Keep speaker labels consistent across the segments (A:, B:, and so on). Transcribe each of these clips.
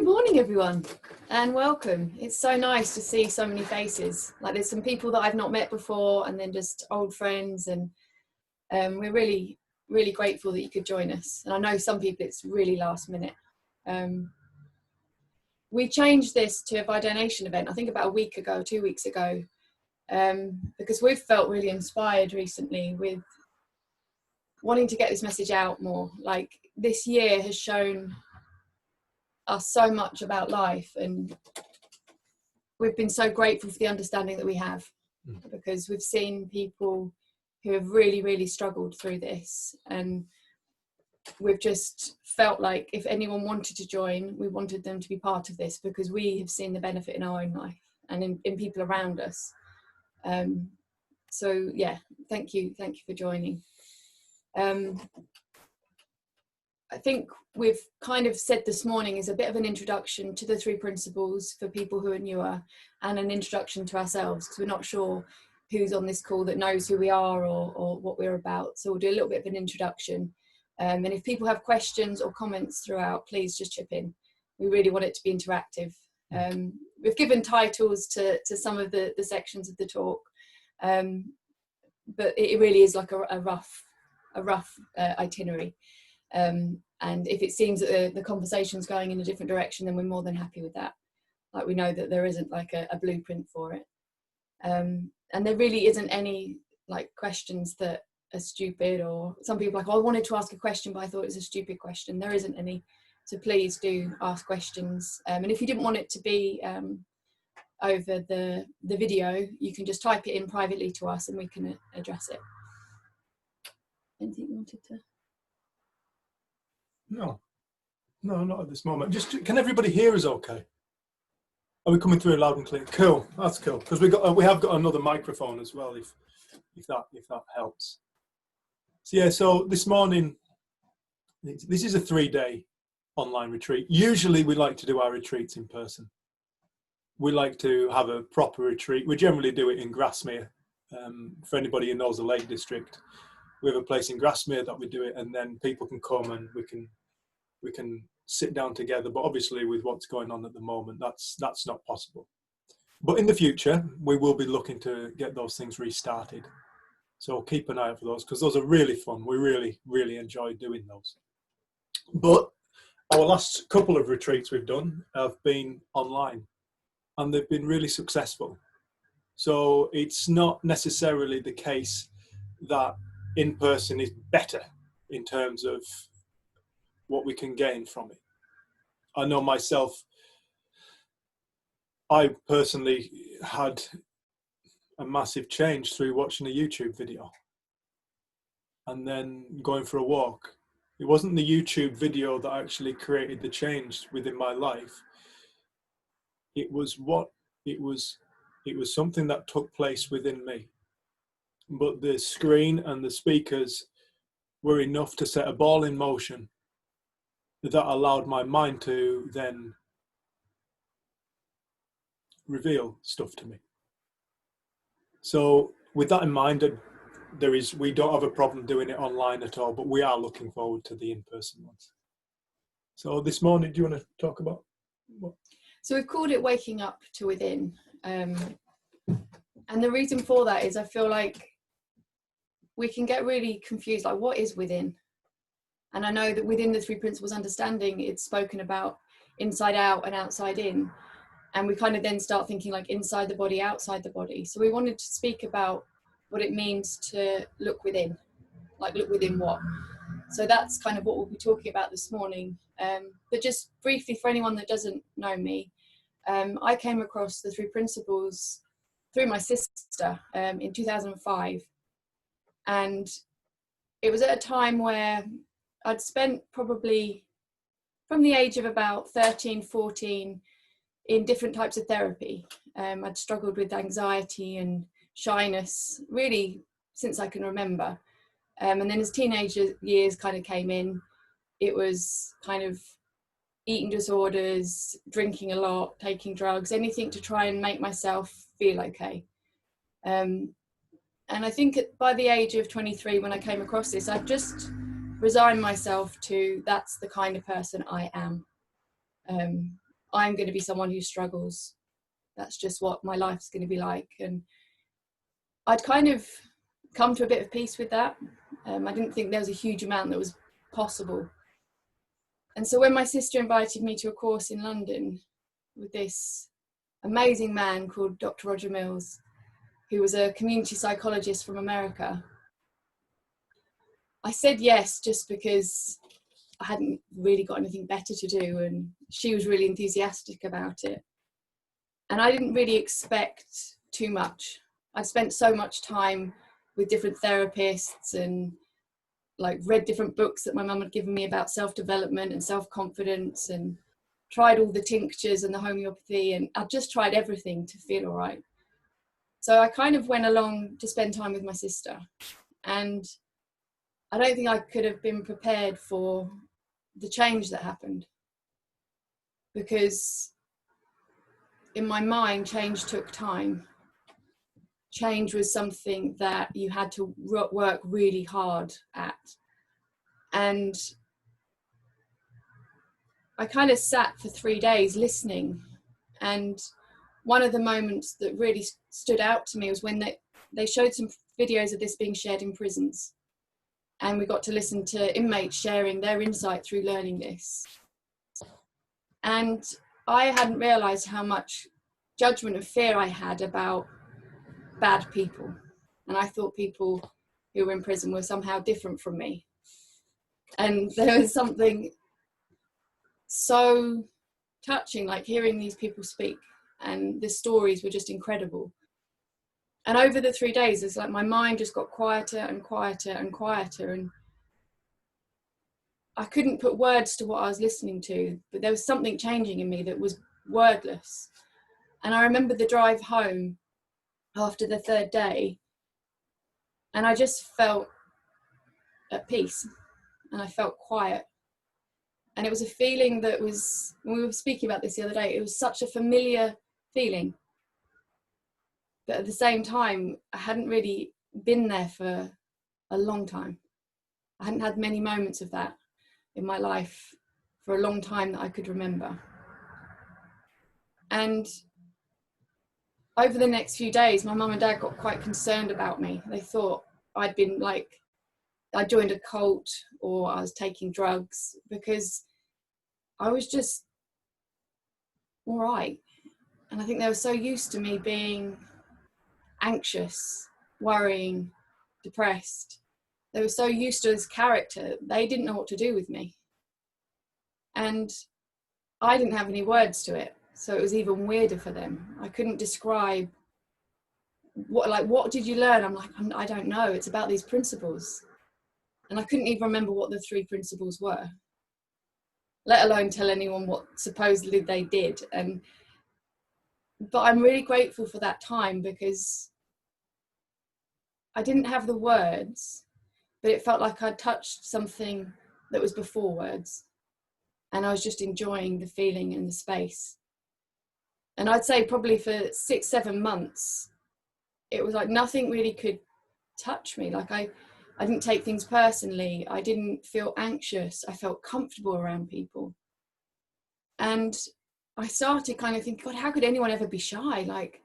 A: morning, everyone, and welcome. It's so nice to see so many faces. Like, there's some people that I've not met before, and then just old friends, and we're really, really grateful that you could join us. And I know some people it's really last minute. We changed this to a by donation event, I think about a week ago, 2 weeks ago, because we've felt really inspired recently with wanting to get this message out more. Like, this year has shown us so much about life, and we've been so grateful for the understanding that we have, because we've seen people who have really, really struggled through this, and we've just felt like if anyone wanted to join, we wanted them to be part of this, because we have seen the benefit in our own life and in people around us. So yeah, thank you for joining. I think we've kind of said this morning is a bit of an introduction to the three principles for people who are newer, and an introduction to ourselves, because we're not sure who's on this call that knows who we are or what we're about. So we'll do a little bit of an introduction. And if people have questions or comments throughout, please just chip in. We really want it to be interactive. We've given titles to some of the sections of the talk, but it really is like a rough itinerary. And if it seems that the conversation's going in a different direction, then we're more than happy with that. Like, we know that there isn't like a blueprint for it. And there really isn't any like questions that are stupid, or some people are like, oh, I wanted to ask a question, but I thought it was a stupid question. There isn't any. So please do ask questions. And if you didn't want it to be over the video, you can just type it in privately to us and we can address it. Anything you wanted to?
B: No, not at this moment. Just, can everybody hear us okay? Are we coming through loud and clear? Cool, that's cool. Because we have got another microphone as well, if that helps. So yeah, so this morning, this is a 3-day online retreat. Usually we like to do our retreats in person. We like to have a proper retreat. We generally do it in Grasmere. For anybody who knows the Lake District, we have a place in Grasmere that we do it, and then people can come and we can sit down together. But obviously, with what's going on at the moment, that's not possible. But in the future, we will be looking to get those things restarted. So keep an eye out for those, because those are really fun. We really, really enjoy doing those. But our last couple of retreats we've done have been online, and they've been really successful. So it's not necessarily the case that in person is better in terms of what we can gain from it. I know myself, I personally had a massive change through watching a YouTube video and then going for a walk. It wasn't the YouTube video that actually created the change within my life. It was something that took place within me. But the screen and the speakers were enough to set a ball in motion that allowed my mind to then reveal stuff to me. So with that in mind, we don't have a problem doing it online at all, but we are looking forward to the in-person ones. So this morning, do you want to talk about what?
A: So we've called it Waking Up to Within. And the reason for that is I feel like we can get really confused, like, what is within? And I know that within the three principles understanding, it's spoken about inside out and outside in. And we kind of then start thinking like inside the body, outside the body. So we wanted to speak about what it means to look within, like look within what. So that's kind of what we'll be talking about this morning. But just briefly, for anyone that doesn't know me, I came across the three principles through my sister in 2005. And it was at a time where I'd spent probably from the age of about 13, 14 in different types of therapy. I'd struggled with anxiety and shyness really since I can remember. And then as teenager years kind of came in, it was kind of eating disorders, drinking a lot, taking drugs, anything to try and make myself feel okay. And I think by the age of 23, when I came across this, I'd just resigned myself to that's the kind of person I am. I'm going to be someone who struggles. That's just what my life's going to be like. And I'd kind of come to a bit of peace with that. I didn't think there was a huge amount that was possible. And so when my sister invited me to a course in London with this amazing man called Dr. Roger Mills, who was a community psychologist from America, I said yes just because I hadn't really got anything better to do, and she was really enthusiastic about it. And I didn't really expect too much. I'd spent so much time with different therapists and like read different books that my mum had given me about self-development and self-confidence, and tried all the tinctures and the homeopathy, and I'd just tried everything to feel all right. So I kind of went along to spend time with my sister, and I don't think I could have been prepared for the change that happened, because in my mind, change took time. Change was something that you had to work really hard at. And I kind of sat for 3 days listening. And one of the moments that really stood out to me was when they showed some videos of this being shared in prisons. And we got to listen to inmates sharing their insight through learning this. And I hadn't realized how much judgment and fear I had about bad people. And I thought people who were in prison were somehow different from me. And there was something so touching, like hearing these people speak, and the stories were just incredible. And over the 3 days, it's like my mind just got quieter and quieter and quieter. And I couldn't put words to what I was listening to, but there was something changing in me that was wordless. And I remember the drive home after the 3rd day, and I just felt at peace, and I felt quiet. And it was a feeling that was, when we were speaking about this the other day, it was such a familiar feeling. But at the same time, I hadn't really been there for a long time. I hadn't had many moments of that in my life for a long time that I could remember. And over the next few days, my mum and dad got quite concerned about me. They thought I'd been like, I joined a cult or I was taking drugs, because I was just all right. And I think they were so used to me being anxious, worrying, depressed. They were so used to this character, they didn't know what to do with me. And I didn't have any words to it, so it was even weirder for them. I couldn't describe what did you learn? I'm like, I don't know, it's about these principles. And I couldn't even remember what the 3 principles were, let alone tell anyone what supposedly they did. But I'm really grateful for that time, because I didn't have the words, but it felt like I'd touched something that was before words. And I was just enjoying the feeling and the space. And I'd say probably for 6-7 months, it was like nothing really could touch me. Like I didn't take things personally. I didn't feel anxious. I felt comfortable around people. And I started kind of thinking, God, how could anyone ever be shy? Like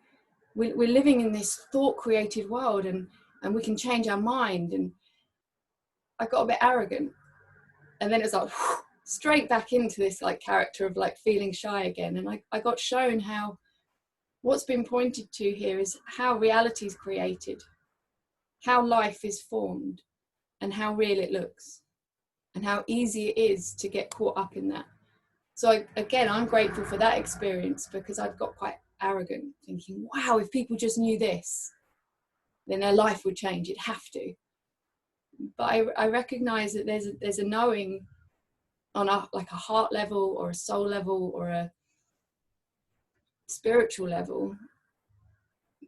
A: we're living in this thought created world, and we can change our mind. And I got a bit arrogant. And then it was like, whew, straight back into this like character of like feeling shy again. And I got shown how what's been pointed to here is how reality is created, how life is formed, and how real it looks, and how easy it is to get caught up in that. So again, I'm grateful for that experience, because I'd got quite arrogant, thinking, wow, if people just knew this, then their life would change. It'd have to. But I recognize that there's a knowing on a heart level or a soul level or a spiritual level,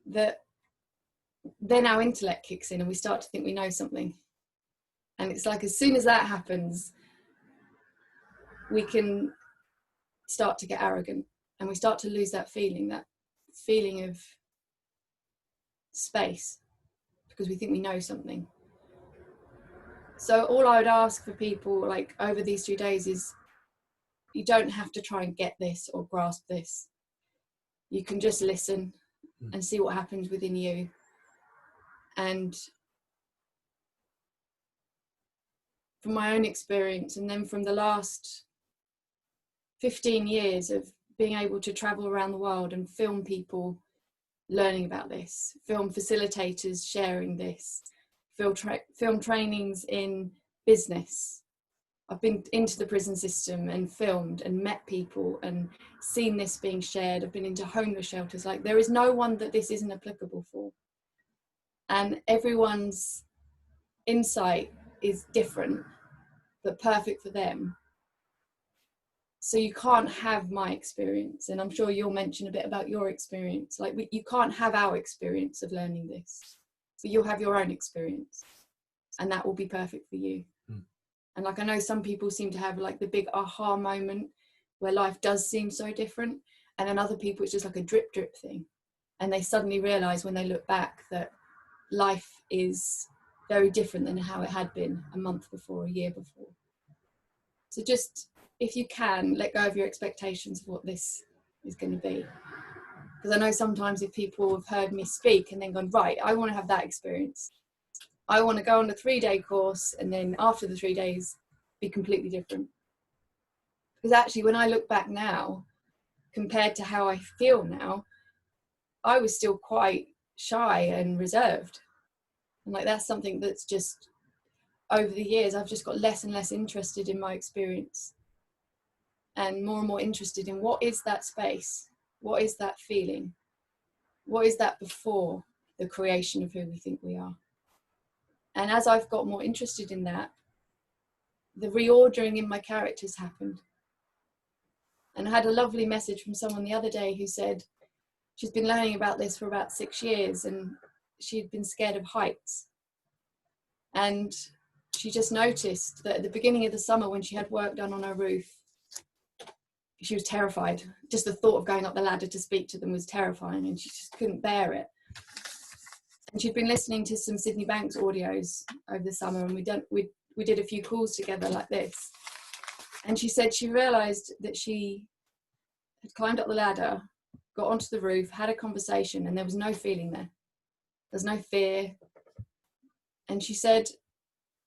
A: that then our intellect kicks in and we start to think we know something. And it's like as soon as that happens, we can start to get arrogant, and we start to lose that feeling of space, because we think we know something. So all I would ask for people like over these 2 days is you don't have to try and get this or grasp this. You can just listen and see what happens within you. And from my own experience, and then from the last 15 years of being able to travel around the world and film people learning about this, film facilitators sharing this, film trainings in business. I've been into the prison system and filmed and met people and seen this being shared. I've been into homeless shelters. Like, there is no one that this isn't applicable for. And everyone's insight is different, but perfect for them. So you can't have my experience, and I'm sure you'll mention a bit about your experience. Like, you can't have our experience of learning this, but you'll have your own experience, and that will be perfect for you. And like, I know some people seem to have like the big aha moment where life does seem so different, and then other people it's just like a drip thing, and they suddenly realize when they look back that life is very different than how it had been a month before, a year before. So just, if you can, let go of your expectations of what this is going to be. Because I know sometimes if people have heard me speak and then gone, right, I want to have that experience. I want to go on a 3-day course, and then after the 3 days be completely different. Because actually, when I look back now, compared to how I feel now, I was still quite shy and reserved. And like, that's something that's just, over the years, I've just got less and less interested in my experience, and more interested in what is that space? What is that feeling? What is that before the creation of who we think we are? And as I've got more interested in that, the reordering in my characters happened. And I had a lovely message from someone the other day who said she's been learning about this for about 6 years, and she'd been scared of heights. And she just noticed that at the beginning of the summer, when she had work done on her roof, she was terrified. Just the thought of going up the ladder to speak to them was terrifying, and she just couldn't bear it. And she'd been listening to some Sydney Banks audios over the summer, and we did a few calls together like this. And she said she realised that she had climbed up the ladder, got onto the roof, had a conversation, and there was no feeling there. There's no fear. And she said,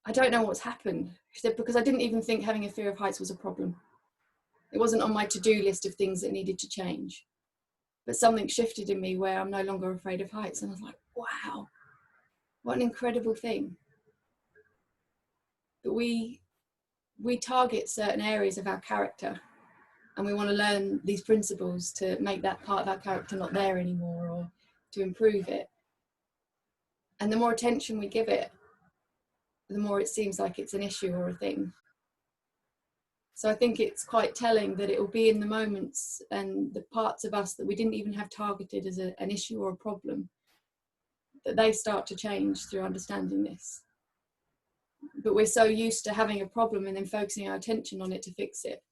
A: I don't know what's happened. She said, because I didn't even think having a fear of heights was a problem. It wasn't on my to-do list of things that needed to change. But something shifted in me where I'm no longer afraid of heights. And I was like, wow, what an incredible thing. But we target certain areas of our character, and we want to learn these principles to make that part of our character not there anymore, or to improve it. And the more attention we give it, the more it seems like it's an issue or a thing. So I think it's quite telling that it will be in the moments and the parts of us that we didn't even have targeted as an issue or a problem, that they start to change through understanding this. But we're so used to having a problem and then focusing our attention on it to fix it.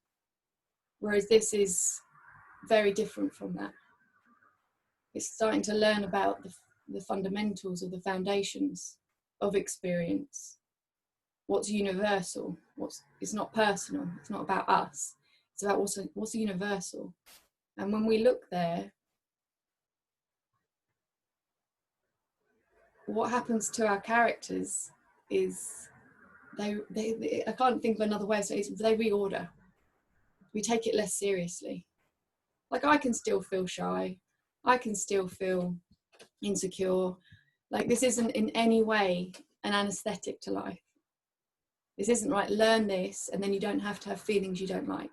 A: Whereas this is very different from that. It's starting to learn about the fundamentals or the foundations of experience. What's universal? It's not personal. It's not about us. It's about what's universal. And when we look there, what happens to our characters is they I can't think of another way of saying it, they reorder. We take it less seriously. Like, I can still feel shy. I can still feel insecure. Like, this isn't in any way an anesthetic to life. This isn't right, learn this, and then you don't have to have feelings you don't like.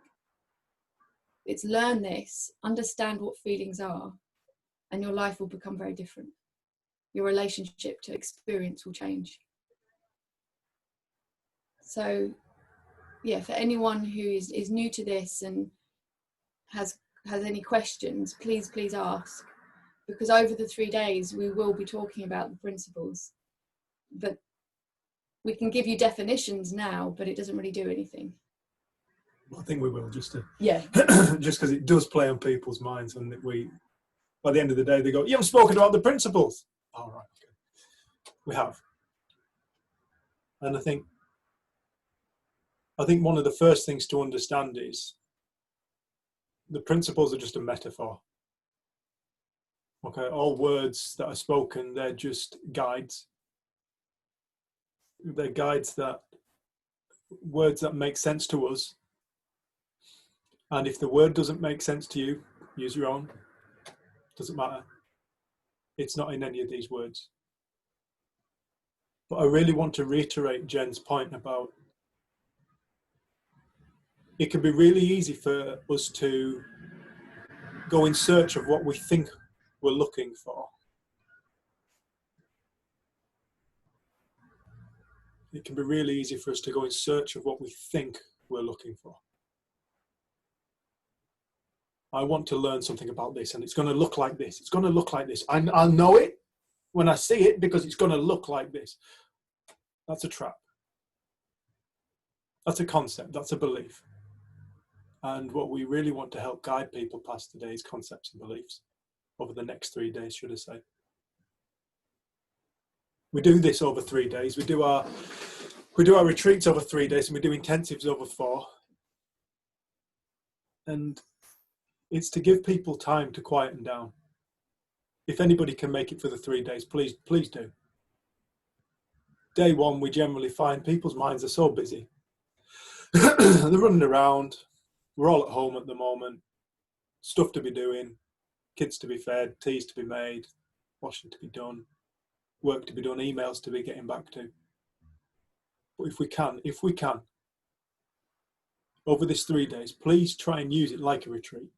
A: It's learn this, understand what feelings are, and your life will become very different. Your relationship to experience will change. So, yeah, for anyone who is new to this and has any questions, please ask. Because over the 3 days, we will be talking about the principles. But we can give you definitions now, but it doesn't really do anything.
B: I think we will, just
A: Yeah.
B: just because it does play on people's minds, and by the end of the day, they go, "You haven't spoken about the principles." All right, okay. We have, and I think one of the first things to understand is the principles are just a metaphor. Okay, all words that are spoken, they're just guides. They're guides, that words that make sense to us. And if the word doesn't make sense to you, use your own. Doesn't matter. It's not in any of these words. But I really want to reiterate Jen's point about it can be really easy for us to go in search of what we think we're looking for. It can be really easy for us to go in search of what we think we're looking for. I want to learn something about this, and it's going to look like this. It's going to look like this. I'll know it when I see it because it's going to look like this. That's a trap. That's a concept. That's a belief. And what we really want to help guide people past today's concepts and beliefs over the next 3 days, should I say. We do this over 3 days. We do our retreats over 3 days, and we do intensives over 4. And it's to give people time to quieten down. If anybody can make it for the 3 days, please do. Day 1, we generally find people's minds are so busy. They're running around. We're all at home at the moment. Stuff to be doing, kids to be fed, teas to be made, washing to be done, work to be done, emails to be getting back to. But if we can, over this 3 days, please try and use it like a retreat.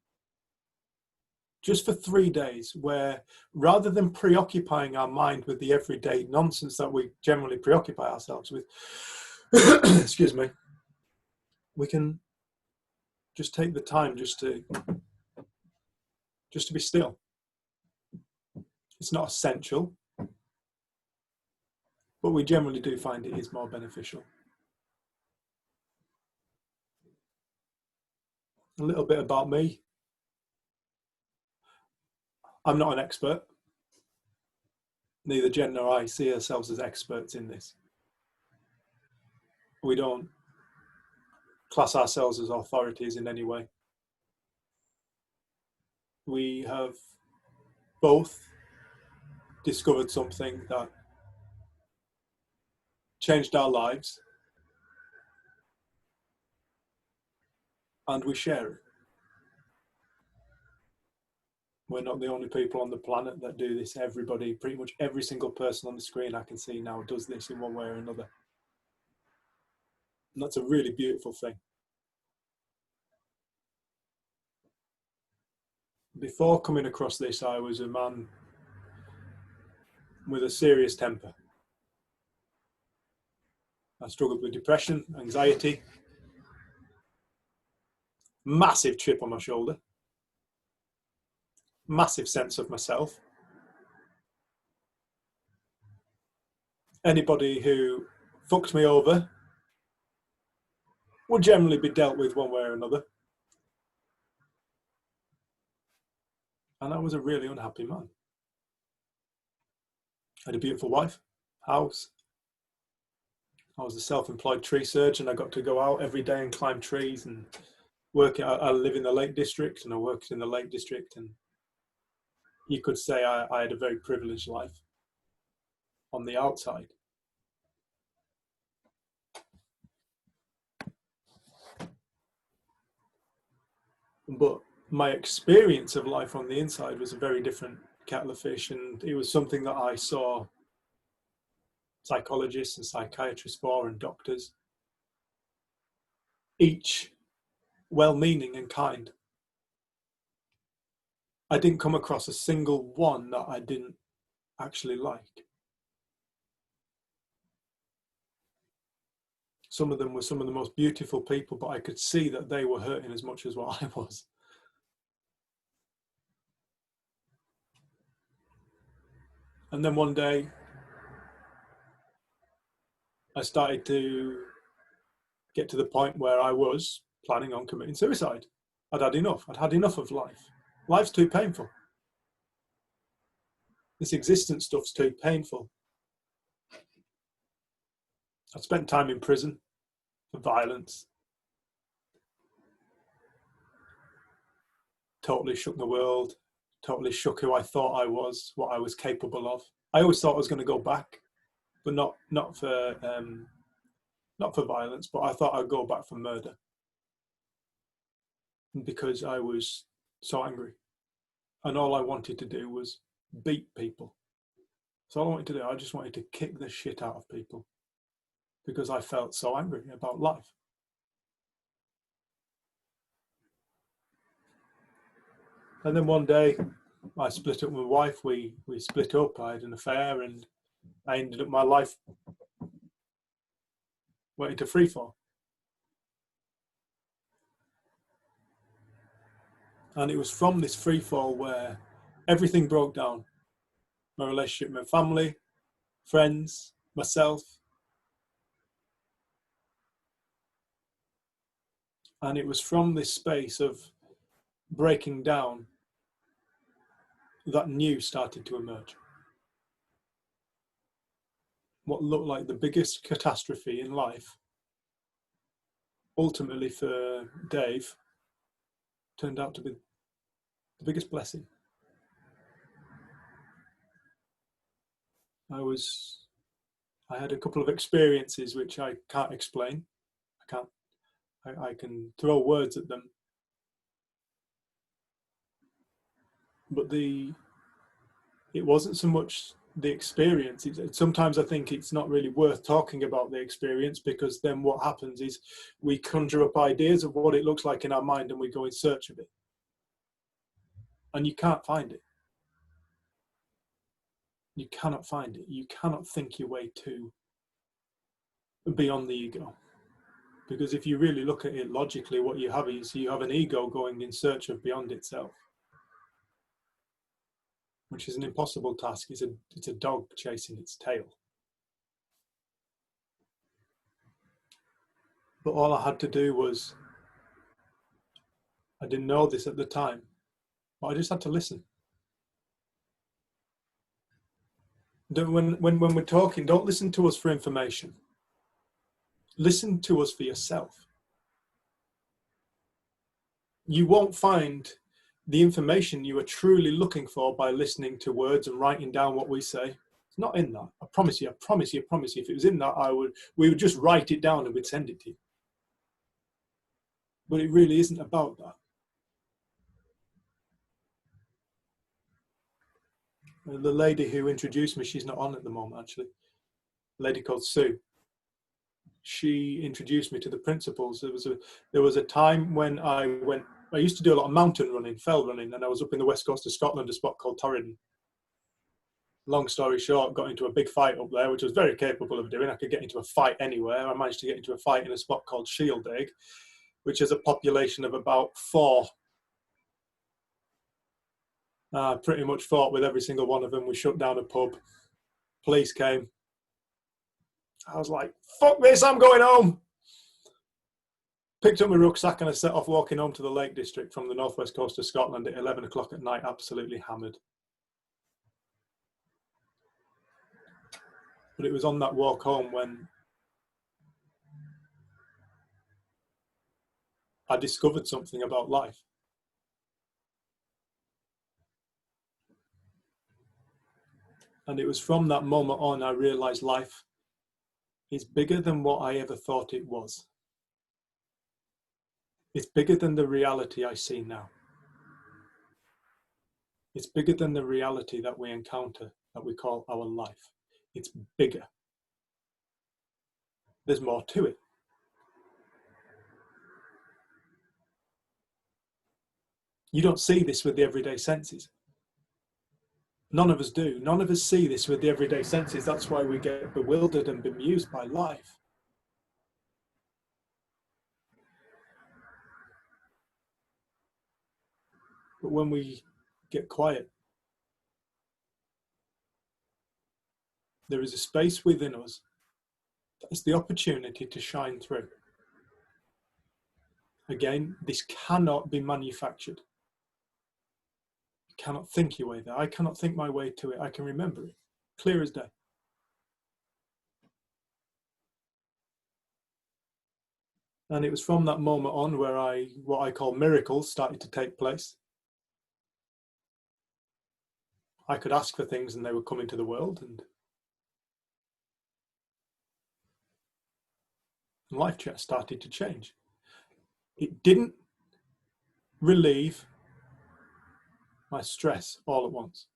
B: Just for 3 days, where rather than preoccupying our mind with the everyday nonsense that we generally preoccupy ourselves with, excuse me, we can just take the time just to be still. It's not essential, but we generally do find it is more beneficial. A little bit about me. I'm not an expert. Neither Jen nor I see ourselves as experts in this. We don't class ourselves as authorities in any way. We have both discovered something that changed our lives, and we share it. We're not the only people on the planet that do this. Everybody, pretty much every single person on the screen I can see now does this in one way or another. And that's a really beautiful thing. Before coming across this, I was a man with a serious temper. I struggled with depression, anxiety, massive chip on my shoulder, massive sense of myself. Anybody who fucked me over would generally be dealt with one way or another. And I was a really unhappy man. I had a beautiful wife, house. I was a self-employed tree surgeon. I got to go out every day and climb trees and work. I live in the Lake District, and I worked in the Lake District, and you could say I had a very privileged life on the outside. But my experience of life on the inside was a very different kettle of fish, and it was something that I saw psychologists and psychiatrists for, and doctors, each well-meaning and kind. I didn't come across a single one that I didn't actually like. Some of them were some of the most beautiful people, but I could see that they were hurting as much as what I was. And then one day, I started to get to the point where I was planning on committing suicide. I'd had enough. I'd had enough of life. Life's too painful. This existence stuff's too painful. I'd spent time in prison for violence. totally shook the world, totally shook who I thought I was, what I was capable of. I always thought I was going to go back, but not for violence, but I thought I'd go back for murder because I was so angry, and all I wanted to do was beat people. So all I wanted to do, I just wanted to kick the shit out of people because I felt so angry about life. And then one day I split up with my wife. We split up. I had an affair, and I ended up my life went into free fall. And it was from this free fall where everything broke down. My relationship with my family, friends, myself. And it was from this space of breaking down that new started to emerge. What looked like the biggest catastrophe in life, ultimately for Dave, turned out to be the biggest blessing. I had a couple of experiences which I can't explain. I can throw words at them. But it wasn't so much the experience. Sometimes I think it's not really worth talking about the experience, because then what happens is we conjure up ideas of what it looks like in our mind and we go in search of it. And you can't find it. You cannot find it. You cannot think your way to beyond the ego. Because if you really look at it logically, what you have is you have an ego going in search of beyond itself, which is an impossible task. It's a dog chasing its tail. But all I had to do was, I didn't know this at the time, but I just had to listen. When we're talking, don't listen to us for information. Listen to us for yourself. You won't find the information you are truly looking for by listening to words and writing down what we say. It's not in that. I promise you, I promise you, I promise you. If it was in that, we would just write it down and we'd send it to you. But it really isn't about that. The lady who introduced me, she's not on at the moment actually, a lady called Sue. She introduced me to the principles. There was a time when I used to do a lot of mountain running, fell running, and I was up in the west coast of Scotland, a spot called Torridon. Long story short, got into a big fight up there, which I was very capable of doing. I could get into a fight anywhere. I managed to get into a fight in a spot called Shieldaig, which is a population of about 4. Pretty much fought with every single one of them. We shut down a pub. Police came. I was like, fuck this, I'm going home. Picked up my rucksack and I set off walking home to the Lake District from the northwest coast of Scotland at 11 o'clock at night, absolutely hammered. But it was on that walk home when I discovered something about life. And it was from that moment on I realized life is bigger than what I ever thought it was. It's bigger than the reality I see now. It's bigger than the reality that we encounter, that we call our life. It's bigger. There's more to it. You don't see this with the everyday senses. None of us do. None of us see this with the everyday senses. That's why we get bewildered and bemused by life. But when we get quiet, there is a space within us that has the opportunity to shine through. Again, this cannot be manufactured. You cannot think your way there. I cannot think my way to it. I can remember it, clear as day. And it was from that moment on where what I call miracles started to take place. I could ask for things and they would come into the world, and life started to change. It didn't relieve my stress all at once.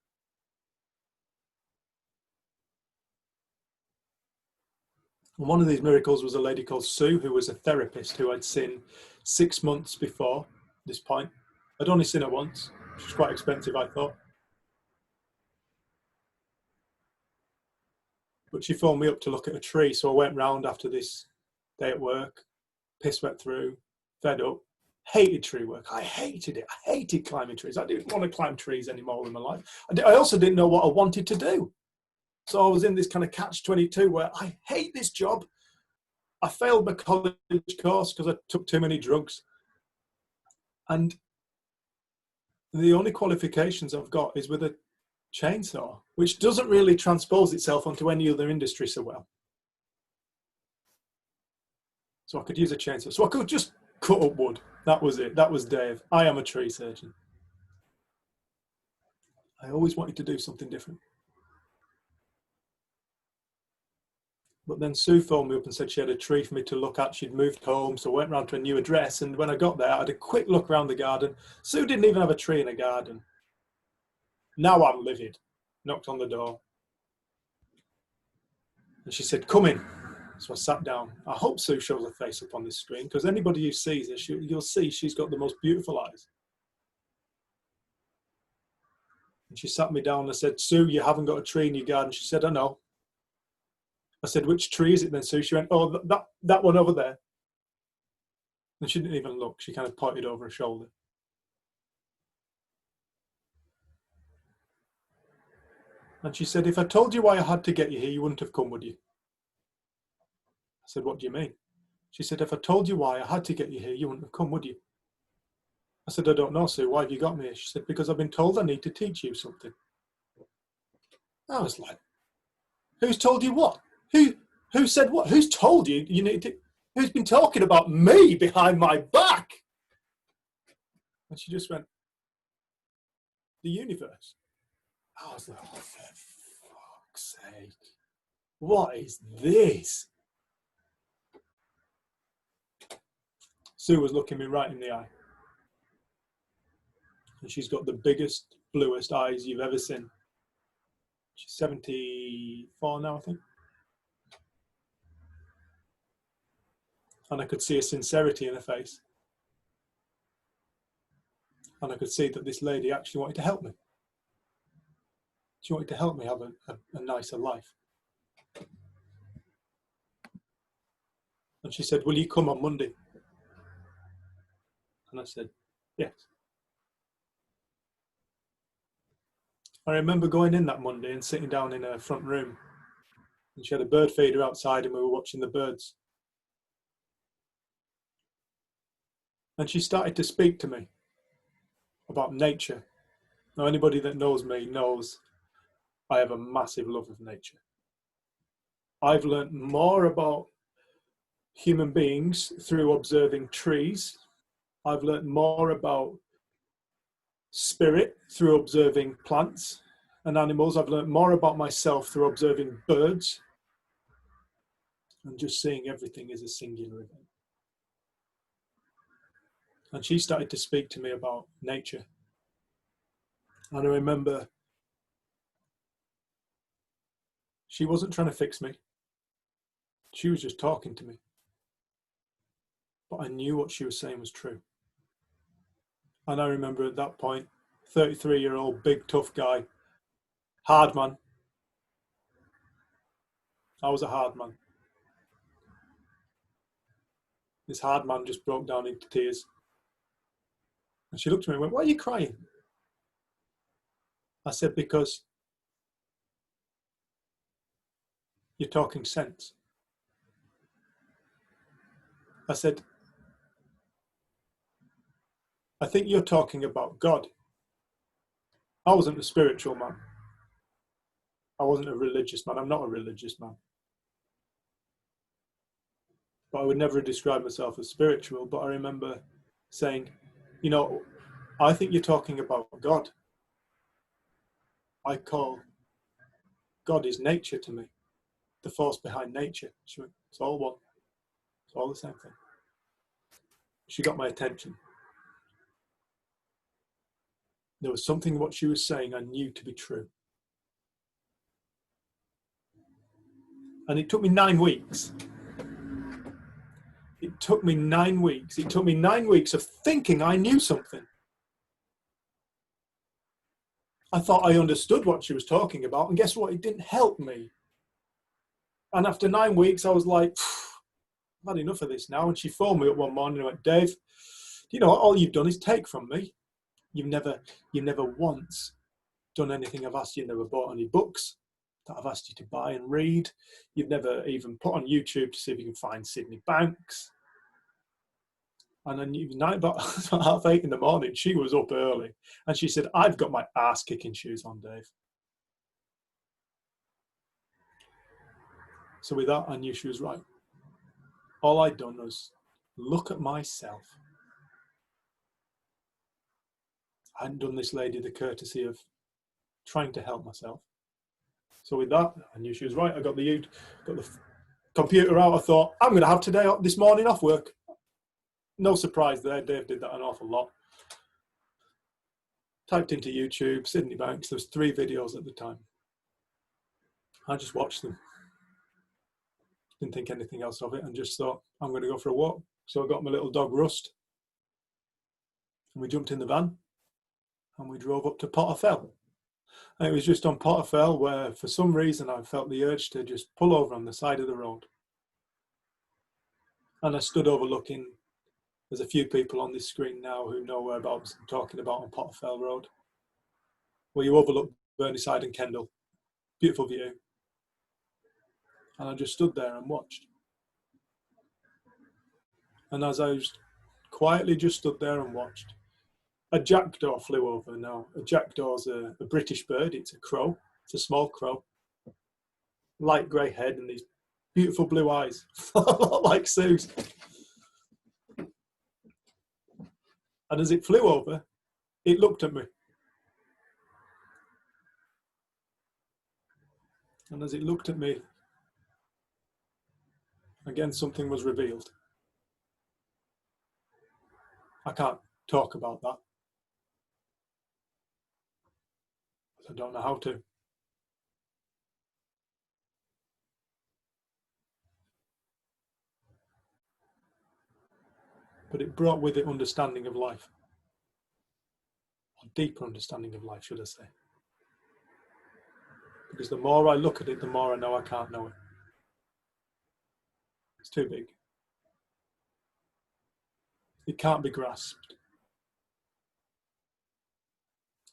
B: And one of these miracles was a lady called Sue, who was a therapist who I'd seen 6 months before this point. I'd only seen her once. She was quite expensive, I thought. But she phoned me up to look at a tree, so I went round after this day at work, piss wet through, fed up, hated tree work. I hated it. I hated climbing trees. I didn't want to climb trees anymore in my life. I also didn't know what I wanted to do. So I was in this kind of catch-22 where I hate this job. I failed my college course because I took too many drugs. And the only qualifications I've got is with a chainsaw, which doesn't really transpose itself onto any other industry so well. So I could use a chainsaw. So I could just cut up wood. That was it. That was Dave. I am a tree surgeon. I always wanted to do something different. But then Sue phoned me up and said she had a tree for me to look at. She'd moved home, so I went round to a new address. And when I got there, I had a quick look around the garden. Sue didn't even have a tree in a garden. Now I'm livid. Knocked on the door. And she said, come in. So I sat down. I hope Sue shows her face up on this screen, because anybody who sees her, you'll see she's got the most beautiful eyes. And she sat me down and I said, Sue, you haven't got a tree in your garden. She said, I know. I said, which tree is it then, Sue? She went, oh, that one over there. And she didn't even look. She kind of pointed over her shoulder. And she said, if I told you why I had to get you here, you wouldn't have come, would you? I said, what do you mean? She said, if I told you why I had to get you here, you wouldn't have come, would you? I said, I don't know, Sue. Why have you got me here? She said, because I've been told I need to teach you something. I was like, who's told you what? Who said what? Who's told you you need to? Who's been talking about me behind my back? And she just went, the universe. I was like, oh, for fuck's sake. What is this? Sue was looking me right in the eye. And she's got the biggest, bluest eyes you've ever seen. She's 74 now, I think. And I could see a sincerity in her face. And I could see that this lady actually wanted to help me. She wanted to help me have a nicer life. And she said, will you come on Monday? And I said, yes. I remember going in that Monday and sitting down in her front room. And she had a bird feeder outside and we were watching the birds. And she started to speak to me about nature. Now, anybody that knows me knows I have a massive love of nature. I've learned more about human beings through observing trees. I've learned more about spirit through observing plants and animals. I've learned more about myself through observing birds and just seeing everything as a singular event. And she started to speak to me about nature. And I remember she wasn't trying to fix me. She was just talking to me. But I knew what she was saying was true. And I remember at that point, 33-year-old, big, tough guy, hard man. I was a hard man. This hard man just broke down into tears. And she looked at me and went, why are you crying? I said, because you're talking sense. I said, I think you're talking about God. I wasn't a spiritual man. I wasn't a religious man. I'm not a religious man. But I would never describe myself as spiritual. But I remember saying, you know, I think you're talking about God. I call God is nature to me, the force behind nature. She went, it's all one. It's all the same thing. She got my attention. There was something what she was saying I knew to be true. And it took me 9 weeks. It took me 9 weeks. It took me 9 weeks of thinking I knew something. I thought I understood what she was talking about, and guess what? It didn't help me. And after 9 weeks, I was like, I've had enough of this now. And she phoned me up one morning and went, Dave, you know, all you've done is take from me. You've never once done anything I've asked you. You've never bought any books that I've asked you to buy and read. You've never even put on YouTube to see if you can find Sydney Banks. And then night about 8:30 in the morning, she was up early. And she said, I've got my ass kicking shoes on, Dave. So with that, I knew she was right. All I'd done was look at myself. I hadn't done this lady the courtesy of trying to help myself. So with that, I knew she was right. I got the computer out. I thought, I'm going to have this morning off work. No surprise there. Dave did that an awful lot. Typed into YouTube, Sydney Banks. There was 3 videos at the time. I just watched them. Didn't think anything else of it and just thought, I'm going to go for a walk. So I got my little dog Rust. And we jumped in the van and we drove up to Potterfell. And it was just on Potterfell where for some reason I felt the urge to just pull over on the side of the road. And I stood overlooking. There's a few people on this screen now who know whereabouts I'm talking about on Potterfell Road, where you overlook Burneside and Kendal. Beautiful view. And I just stood there and watched. And as I was quietly just stood there and watched, a jackdaw flew over. Now, a jackdaw's a British bird. It's a crow. It's a small crow. Light grey head and these beautiful blue eyes, like Sue's. And as it flew over, it looked at me. And as it looked at me, again, something was revealed. I can't talk about that. I don't know how to. But it brought with it understanding of life. A deeper understanding of life, should I say. Because the more I look at it, the more I know I can't know it. It's too big. It can't be grasped.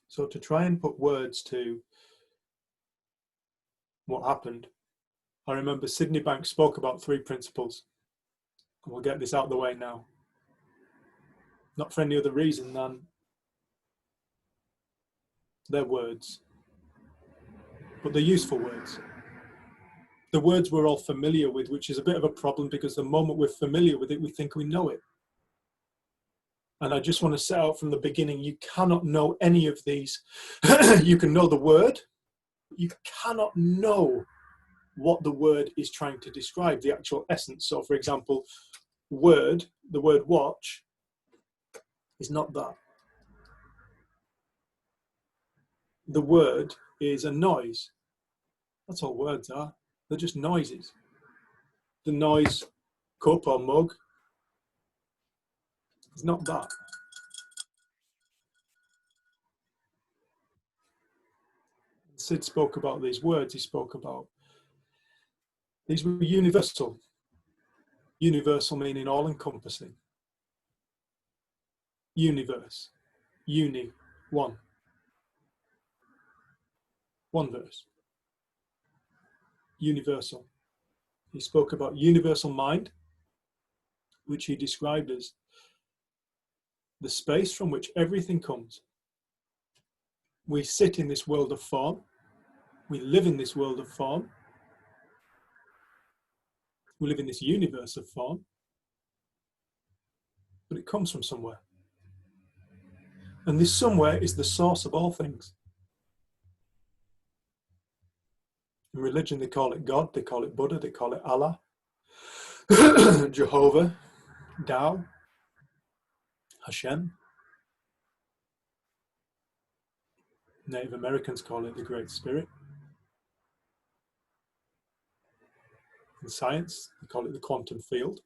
B: So to try and put words to what happened, I remember Sydney Banks spoke about 3 principles. And we'll get this out of the way now. Not for any other reason than they're words. But they're useful words. The words we're all familiar with, which is a bit of a problem because the moment we're familiar with it, we think we know it. And I just want to set out from the beginning, you cannot know any of these. You can know the word, but you cannot know what the word is trying to describe, the actual essence. So for example, the word watch is not that. The word is a noise. That's all words are. They're just noises. The noise, cup or mug, is not that. Sid spoke about these words. He spoke about these were universal. Universal meaning all-encompassing. Universe. Uni. One. One verse. Universal. He spoke about universal mind, which he described as the space from which everything comes. We sit in this world of form. We live in this world of form. We live in this universe of form. But it comes from somewhere. And this somewhere is the source of all things. In religion, they call it God, they call it Buddha, they call it Allah, Jehovah, Tao, Hashem. Native Americans call it the Great Spirit. In science, they call it the quantum field.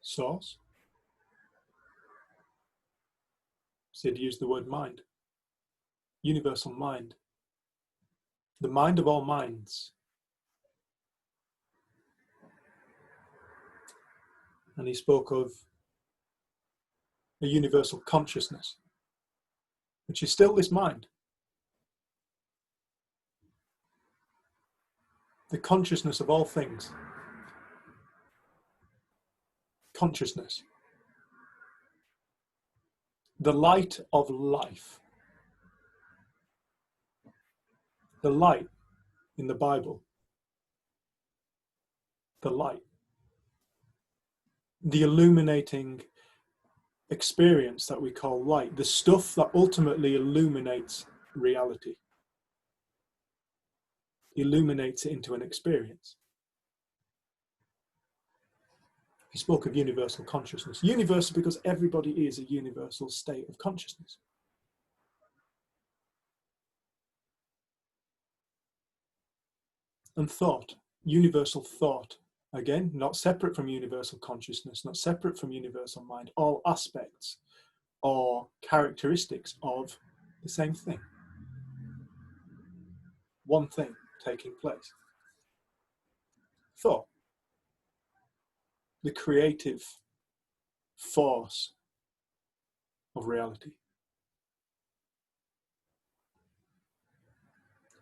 B: Source. Sid used the word mind. Universal mind. The mind of all minds. And he spoke of a universal consciousness, which is still this mind. The consciousness of all things. Consciousness. The light of life. The light in the Bible. The light. The illuminating experience that we call light. The stuff that ultimately illuminates reality. Illuminates it into an experience. He spoke of universal consciousness. Universal because everybody is a universal state of consciousness. And thought, universal thought. Again, not separate from universal consciousness, not separate from universal mind. All aspects or characteristics of the same thing. One thing taking place. Thought. The creative force of reality.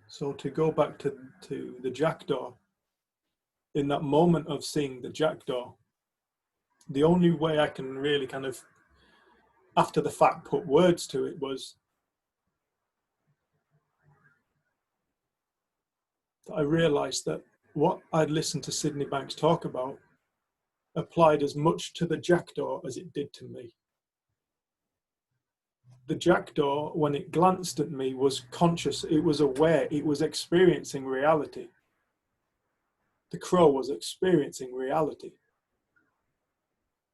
B: So to go back to the jackdaw, in that moment of seeing the jackdaw, the only way I can really kind of, after the fact, put words to it was that I realised that what I'd listened to Sydney Banks talk about applied as much to the jackdaw as it did to me. The jackdaw, when it glanced at me, was conscious, it was aware, it was experiencing reality. The crow was experiencing reality.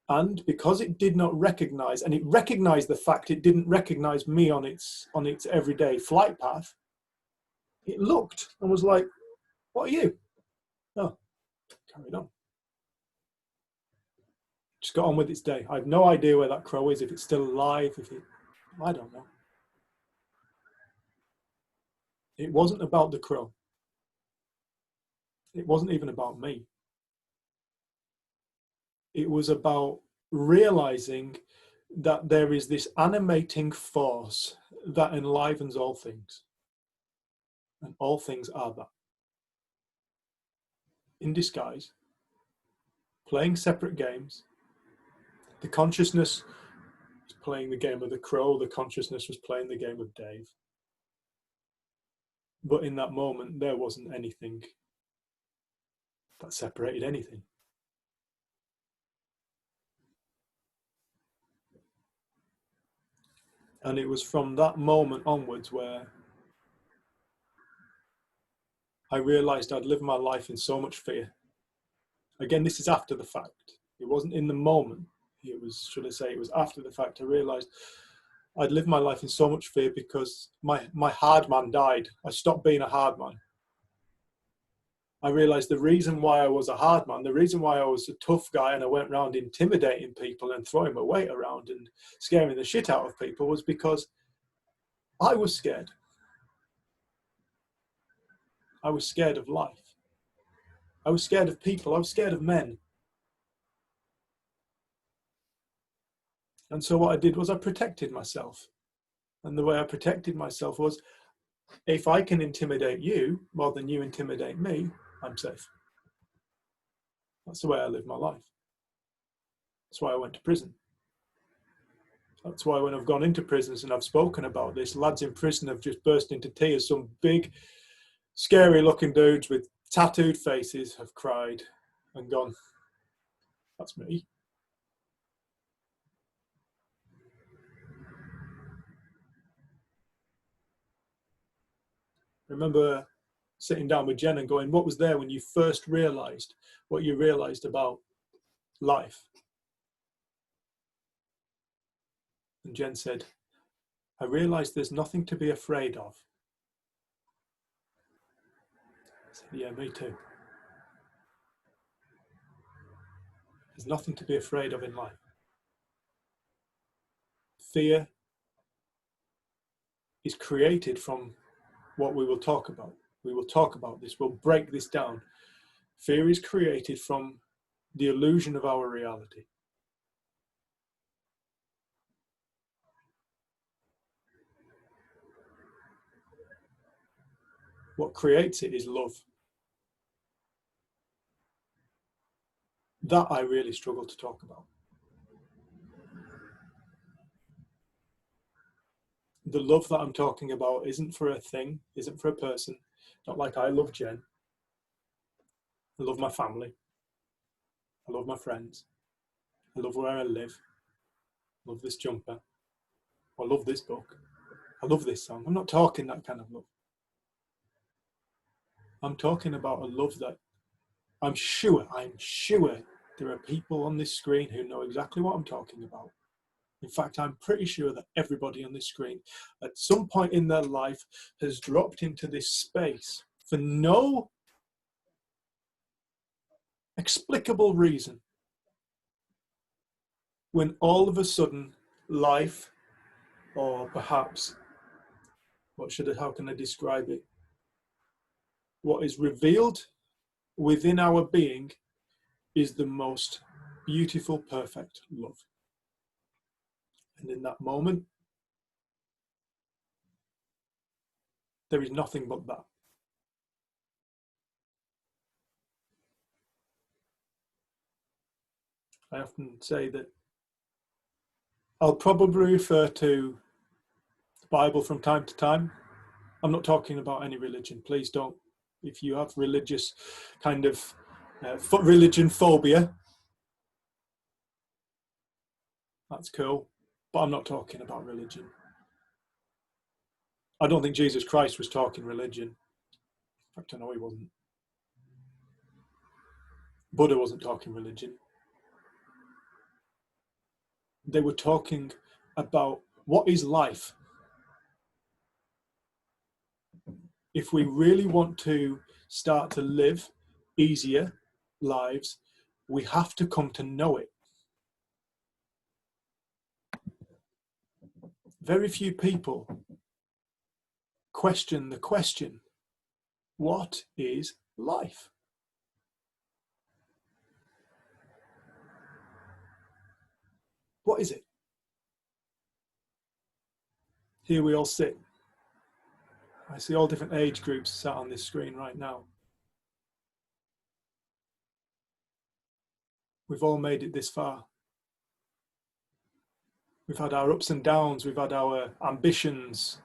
B: And because it did not recognize, and it recognized the fact it didn't recognize me on its everyday flight path, it looked and was like, "What are you?" Oh, carried on. Just got on with its day. I have no idea where that crow is, if it's still alive, I don't know. It wasn't about the crow. It wasn't even about me. It was about realizing that there is this animating force that enlivens all things. And all things are that. In disguise, playing separate games. The consciousness was playing the game of the crow, the consciousness was playing the game of Dave. But in that moment, there wasn't anything that separated anything. And it was from that moment onwards where I realized I'd lived my life in so much fear. Again, this is after the fact. It wasn't in the moment. It was, should I say, it was after the fact. I realized I'd lived my life in so much fear because my hard man died. I stopped being a hard man. I realized the reason why I was a hard man, the reason why I was a tough guy and I went around intimidating people and throwing my weight around and scaring the shit out of people was because I was scared. I was scared of life. I was scared of people. I was scared of men. And so what I did was I protected myself. And the way I protected myself was, if I can intimidate you more than you intimidate me, I'm safe. That's the way I lived my life. That's why I went to prison. That's why when I've gone into prisons and I've spoken about this, lads in prison have just burst into tears. Some big, scary looking dudes with tattooed faces have cried and gone, "That's me." remember sitting down with Jen and going, what was there when you first realized what you realized about life? And Jen said, I realized there's nothing to be afraid of. I said, yeah, me too. There's nothing to be afraid of in life. Fear is created from what we will talk about. We will talk about this. We'll break this down. Fear is created from the illusion of our reality. What creates it is love. That I really struggle to talk about. The love that I'm talking about isn't for a thing, isn't for a person. Not like I love Jen. I love my family. I love my friends. I love where I live. I love this jumper. I love this book. I love this song. I'm not talking that kind of love. I'm talking about a love that I'm sure there are people on this screen who know exactly what I'm talking about. In fact, I'm pretty sure that everybody on this screen at some point in their life has dropped into this space for no explicable reason, when all of a sudden life, or perhaps, how can I describe it? What is revealed within our being is the most beautiful, perfect love. And in that moment, there is nothing but that. I often say that I'll probably refer to the Bible from time to time. I'm not talking about any religion. Please don't. If you have religious kind of religion phobia, that's cool. But I'm not talking about religion. I don't think Jesus Christ was talking religion. In fact, I know he wasn't. Buddha wasn't talking religion. They were talking about what is life. If we really want to start to live easier lives, we have to come to know it. Very few people question the question, what is life? What is it? Here we all sit. I see all different age groups sat on this screen right now. We've all made it this far. We've had our ups and downs, we've had our ambitions,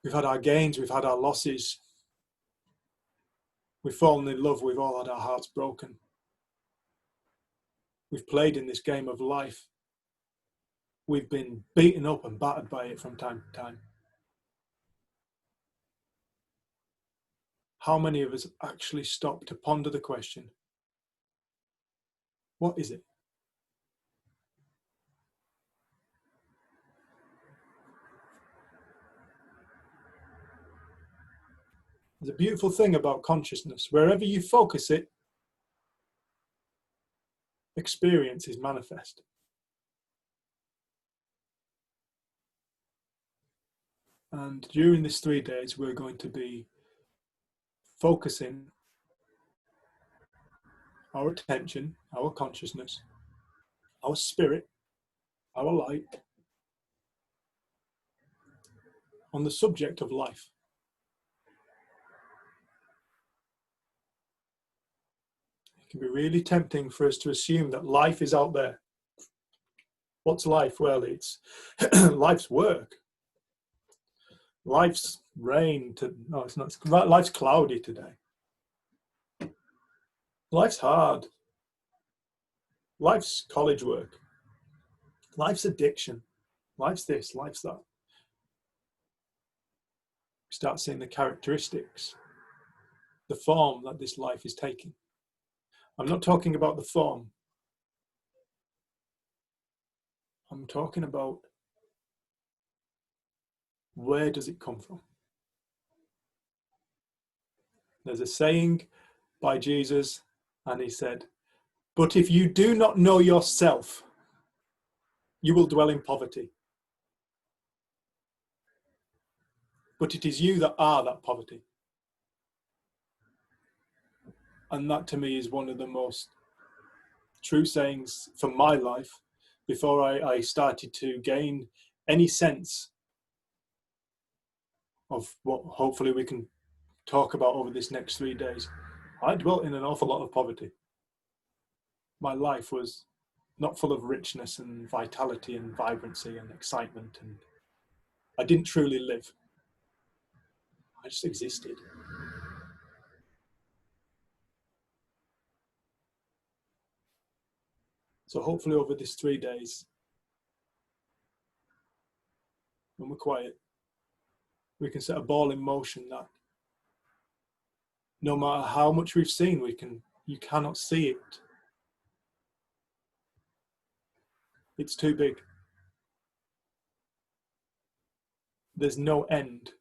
B: we've had our gains, we've had our losses. We've fallen in love, we've all had our hearts broken. We've played in this game of life. We've been beaten up and battered by it from time to time. How many of us actually stop to ponder the question, what is it? There's a beautiful thing about consciousness. Wherever you focus it, experience is manifest. And during these 3 days, we're going to be focusing our attention, our consciousness, our spirit, our light on the subject of life. It can be really tempting for us to assume that life is out there. What's life? Well, it's life's work. Life's rain. No, it's not. Life's cloudy today. Life's hard. Life's college work. Life's addiction. Life's this, life's that. start seeing the characteristics, the form that this life is taking. I'm not talking about the form. I'm talking about where does it come from? There's a saying by Jesus, and he said, "But if you do not know yourself, you will dwell in poverty. But it is you that are that poverty." And that to me is one of the most true sayings for my life before I started to gain any sense of what hopefully we can talk about over this next 3 days. I dwelt in an awful lot of poverty. My life was not full of richness and vitality and vibrancy and excitement, and I didn't truly live. I just existed. So hopefully over this 3 days, when we're quiet, we can set a ball in motion that no matter how much we've seen, you cannot see it. It's too big. There's no end.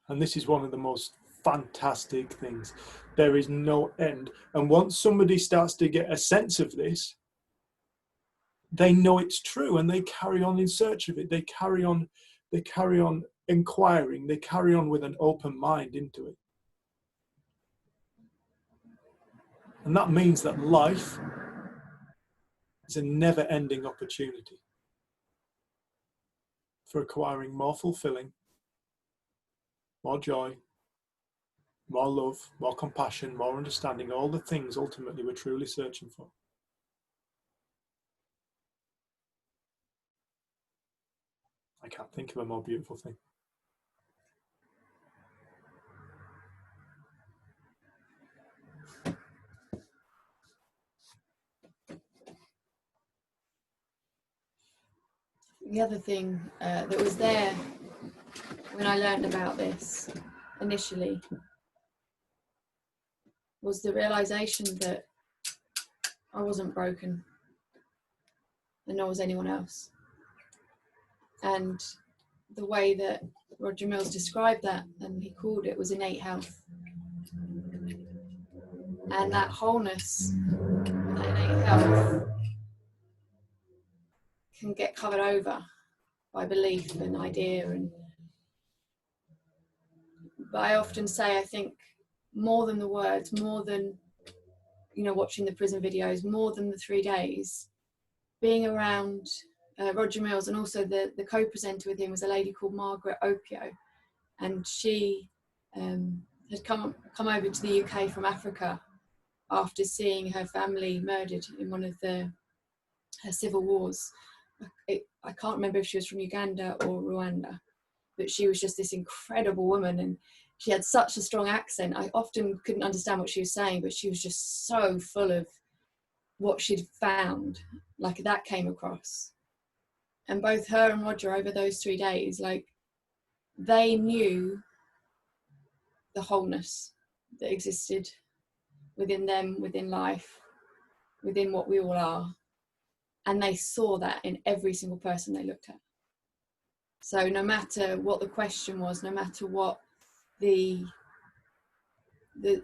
B: And this is one of the most fantastic things. There is no end. And once somebody starts to get a sense of this, they know it's true and they carry on in search of it. They carry on inquiring. They carry on with an open mind into it. And that means that life is a never-ending opportunity for acquiring more fulfilling, more joy, more love, more compassion, more understanding, all the things ultimately we're truly searching for. I can't think of a more beautiful thing.
A: The other thing that was there when I learned about this initially was the realization that I wasn't broken and nor was anyone else. And the way that Roger Mills described that, and he called it, was innate health. And that wholeness, that innate health, can get covered over by belief and idea. But I often say, I think more than the words, more than, watching the prison videos, more than the 3 days, being around Roger Mills, and also the co-presenter with him was a lady called Margaret Opio, and she had come over to the UK from Africa after seeing her family murdered in one of her civil wars. I can't remember if she was from Uganda or Rwanda, but she was just this incredible woman, and she had such a strong accent. I often couldn't understand what she was saying, but she was just so full of what she'd found. Like, that came across. And both her and Roger, over those 3 days, they knew the wholeness that existed within them, within life, within what we all are. And they saw that in every single person they looked at. So no matter what the question was, no matter what the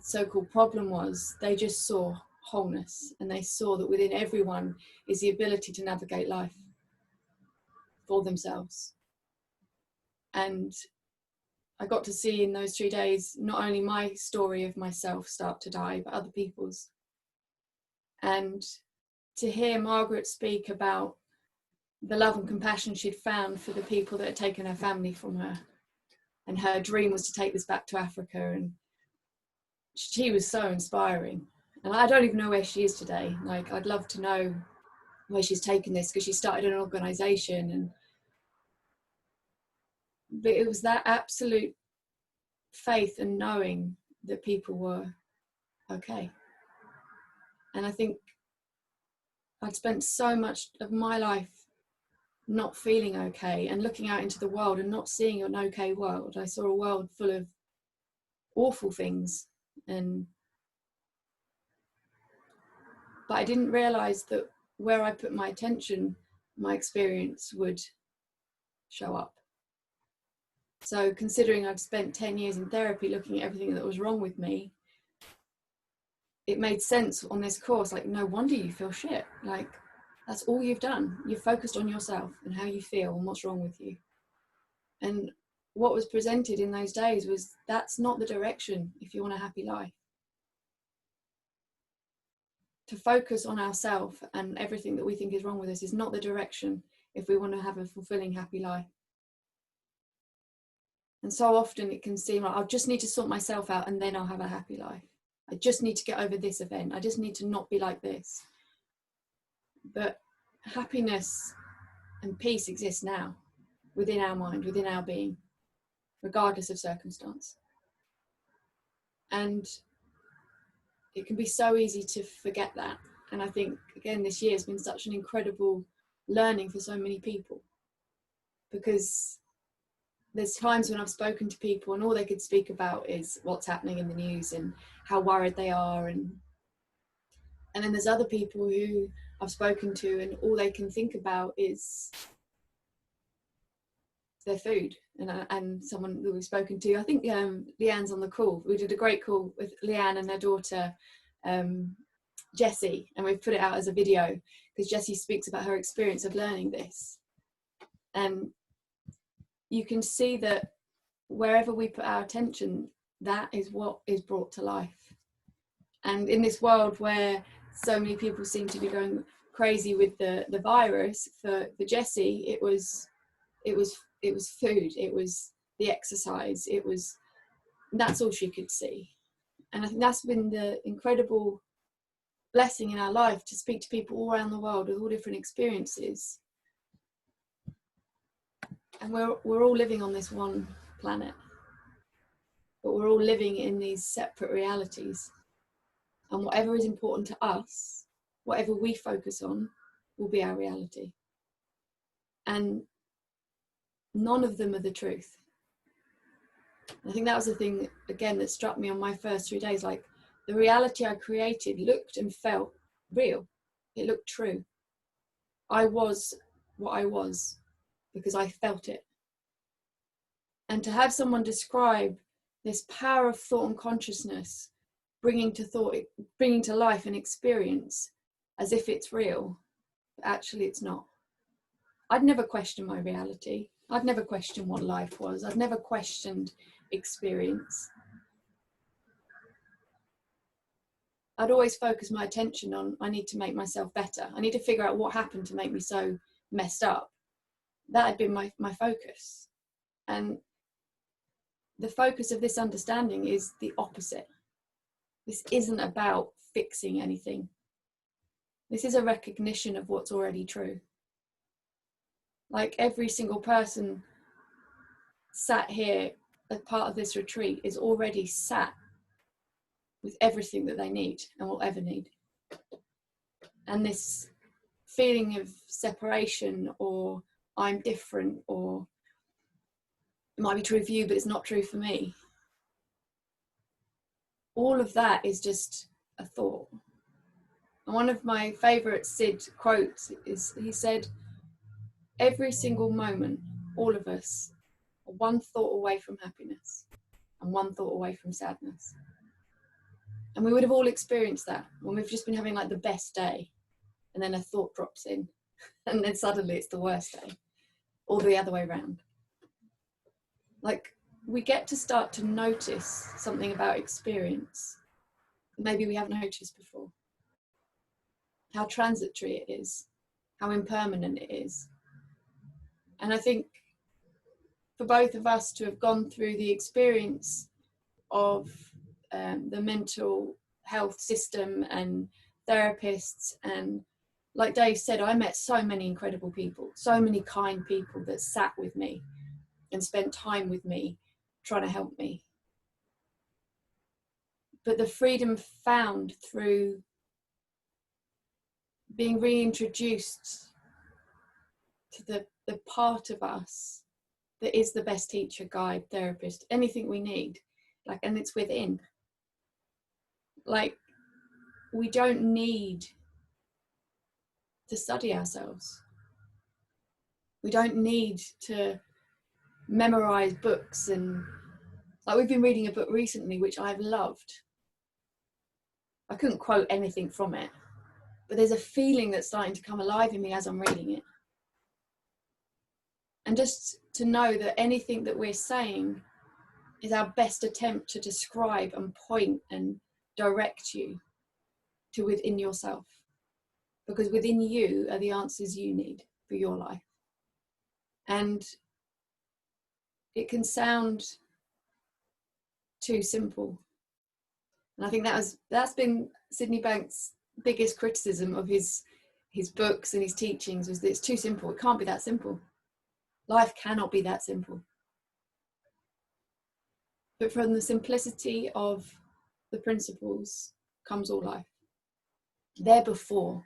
A: so-called problem was, they just saw wholeness, and they saw that within everyone is the ability to navigate life for themselves. And I got to see in those 3 days not only my story of myself start to die, but other people's. And to hear Margaret speak about the love and compassion she'd found for the people that had taken her family from her, and her dream was to take this back to Africa, and she was so inspiring. And I don't even know where she is today. I'd love to know where she's taken this, because she started an organisation, but it was that absolute faith and knowing that people were okay. And I think I'd spent so much of my life not feeling okay and looking out into the world and not seeing an okay world. I saw a world full of awful things, but I didn't realize that where I put my attention, my experience would show up. So considering I've spent 10 years in therapy looking at everything that was wrong with me, it made sense on this course, like, no wonder you feel shit. Like, that's all you've done. You've focused on yourself and how you feel and what's wrong with you. And what was presented in those days was, that's not the direction if you want a happy life. To focus on ourselves and everything that we think is wrong with us is not the direction if we want to have a fulfilling, happy life. And so often it can seem like, I just need to sort myself out and then I'll have a happy life. I just need to get over this event. I just need to not be like this. But happiness and peace exists now, within our mind, within our being, regardless of circumstance. And it can be so easy to forget that. And I think, again, this year has been such an incredible learning for so many people, because there's times when I've spoken to people and all they could speak about is what's happening in the news and how worried they are. And then there's other people who I've spoken to and all they can think about is their food. And someone that we've spoken to, I think Leanne's on the call. We did a great call with Leanne and her daughter, Jessie, and we've put it out as a video because Jessie speaks about her experience of learning this. And you can see that wherever we put our attention, that is what is brought to life. And in this world where so many people seem to be going crazy with the virus, for Jessie, it was food, it was the exercise, that's all she could see. And I think that's been the incredible blessing in our life, to speak to people all around the world with all different experiences. And we're all living on this one planet, but we're all living in these separate realities. And whatever is important to us, whatever we focus on, will be our reality. And none of them are the truth. I think that was the thing, again, that struck me on my first 3 days. Like, the reality I created looked and felt real. It looked true. I was what I was because I felt it. And to have someone describe this power of thought and consciousness bringing to life an experience as if it's real, but actually it's not. I'd never questioned my reality. I'd never questioned what life was. I'd never questioned experience. I'd always focus my attention on, I need to make myself better. I need to figure out what happened to make me so messed up. That had been my focus. And the focus of this understanding is the opposite. This isn't about fixing anything. This is a recognition of what's already true. Like, every single person sat here as part of this retreat is already sat with everything that they need and will ever need. And this feeling of separation, or I'm different, or it might be true for you but it's not true for me, all of that is just a thought. And one of my favourite Sid quotes is, he said, every single moment, all of us are one thought away from happiness and one thought away from sadness. And we would have all experienced that when we've just been having like the best day, and then a thought drops in and then suddenly it's the worst day, or the other way around. Like, we get to start to notice something about experience maybe we haven't noticed before. How transitory it is, how impermanent it is. And I think for both of us to have gone through the experience of the mental health system and therapists, and like Dave said, I met so many incredible people, so many kind people that sat with me and spent time with me trying to help me. But the freedom found through being reintroduced to the part of us that is the best teacher, guide, therapist, anything we need, like, and it's within. Like, we don't need to study ourselves. We don't need to memorize books. And like, we've been reading a book recently which I've loved. I couldn't quote anything from it, but there's a feeling that's starting to come alive in me as I'm reading it. And just to know that anything that we're saying is our best attempt to describe and point and direct you to within yourself, because within you are the answers you need for your life. And it can sound too simple. And I think that's been Sydney Banks' biggest criticism of his books and his teachings, was that it's too simple. It can't be that simple. Life cannot be that simple. But from the simplicity of the principles comes all life. They're before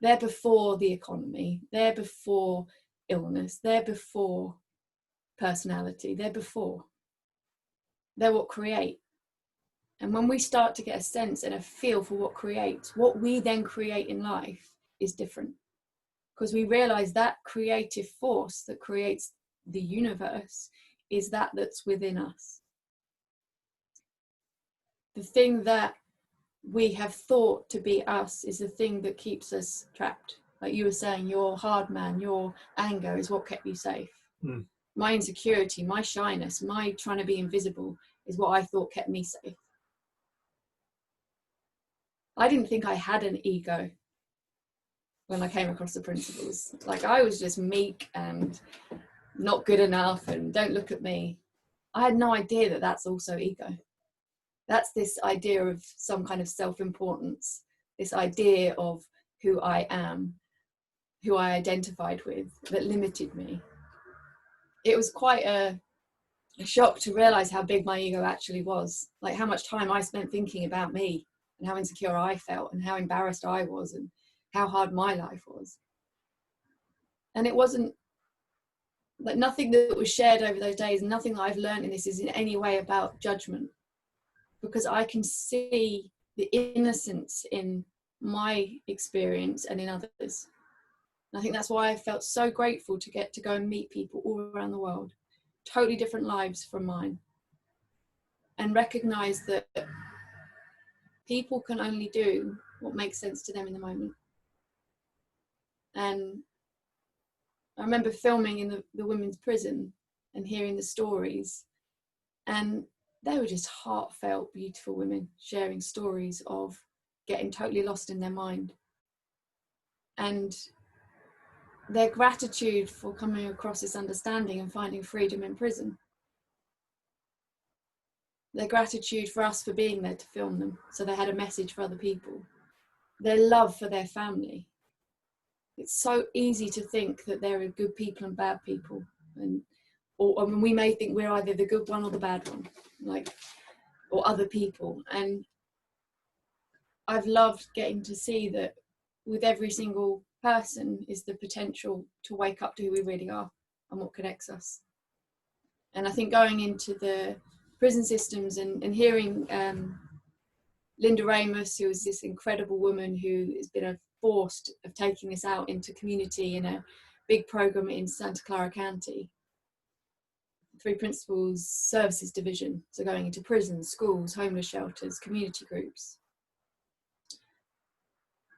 A: the economy, they're before illness, they're before personality, they're what create. And when we start to get a sense and a feel for what creates, what we then create in life is different. Because we realize that creative force that creates the universe is that's within us. The thing that we have thought to be us is the thing that keeps us trapped. Like you were saying, your hard man, your anger is what kept you safe. Mm. My insecurity, my shyness, my trying to be invisible is what I thought kept me safe. I didn't think I had an ego when I came across the principles. Like, I was just meek and not good enough and don't look at me. I had no idea that that's also ego. That's this idea of some kind of self-importance, this idea of who I am, who I identified with, that limited me. It was quite a shock to realize how big my ego actually was, like how much time I spent thinking about me and how insecure I felt and how embarrassed I was and how hard my life was. And it wasn't, like, nothing that was shared over those days, nothing that I've learned in this is in any way about judgment, because I can see the innocence in my experience and in others. And I think that's why I felt so grateful to get to go and meet people all around the world, totally different lives from mine, and recognize that people can only do what makes sense to them in the moment. And I remember filming in the women's prison and hearing the stories, and they were just heartfelt, beautiful women sharing stories of getting totally lost in their mind. And their gratitude for coming across this understanding and finding freedom in prison. Their gratitude for us for being there to film them, so they had a message for other people. Their love for their family. It's so easy to think that there are good people and bad people, or we may think we're either the good one or the bad one, or other people. And I've loved getting to see that with every single person is the potential to wake up to who we really are and what connects us. And I think going into the prison systems and hearing Linda Ramos, who is this incredible woman who has been a force of taking this out into community in a big program in Santa Clara County. 3 Principles Services Division, so going into prisons, schools, homeless shelters, community groups.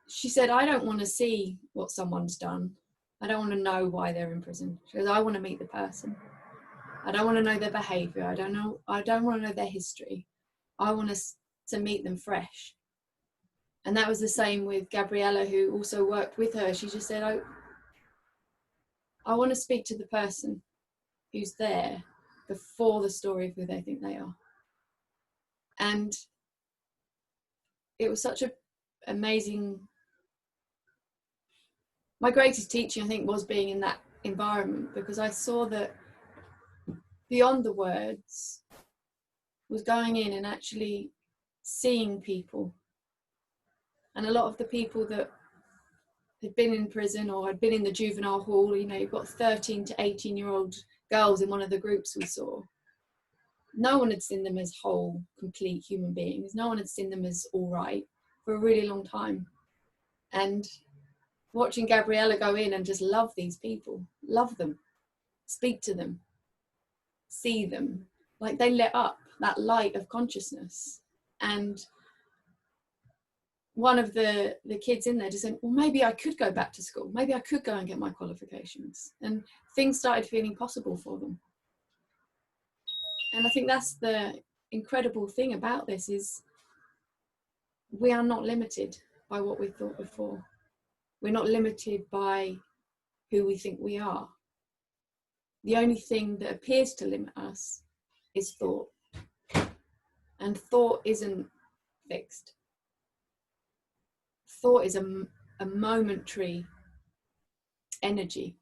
A: She said, I don't want to see what someone's done. I don't want to know why they're in prison. She goes, I want to meet the person. I don't want to know their behaviour. I don't want to know their history. I want to meet them fresh. And that was the same with Gabriella, who also worked with her. She just said, I want to speak to the person who's there before the story of who they think they are. And it was such an amazing, my greatest teaching, I think, was being in that environment, because I saw that beyond the words was going in and actually seeing people. And a lot of the people that had been in prison or had been in the juvenile hall. You know, you've got 13 to 18-year-old girls in one of the groups we saw. No one had seen them as whole, complete human beings. No one had seen them as all right for a really long time. And watching Gabriella go in and just love these people, love them, speak to them, see them, like they lit up that light of consciousness. And one of the kids in there just said, well, maybe I could go back to school. Maybe I could go and get my qualifications. And things started feeling possible for them. And I think that's the incredible thing about this, is we are not limited by what we thought before. We're not limited by who we think we are. The only thing that appears to limit us is thought. And thought isn't fixed. Thought is a momentary energy.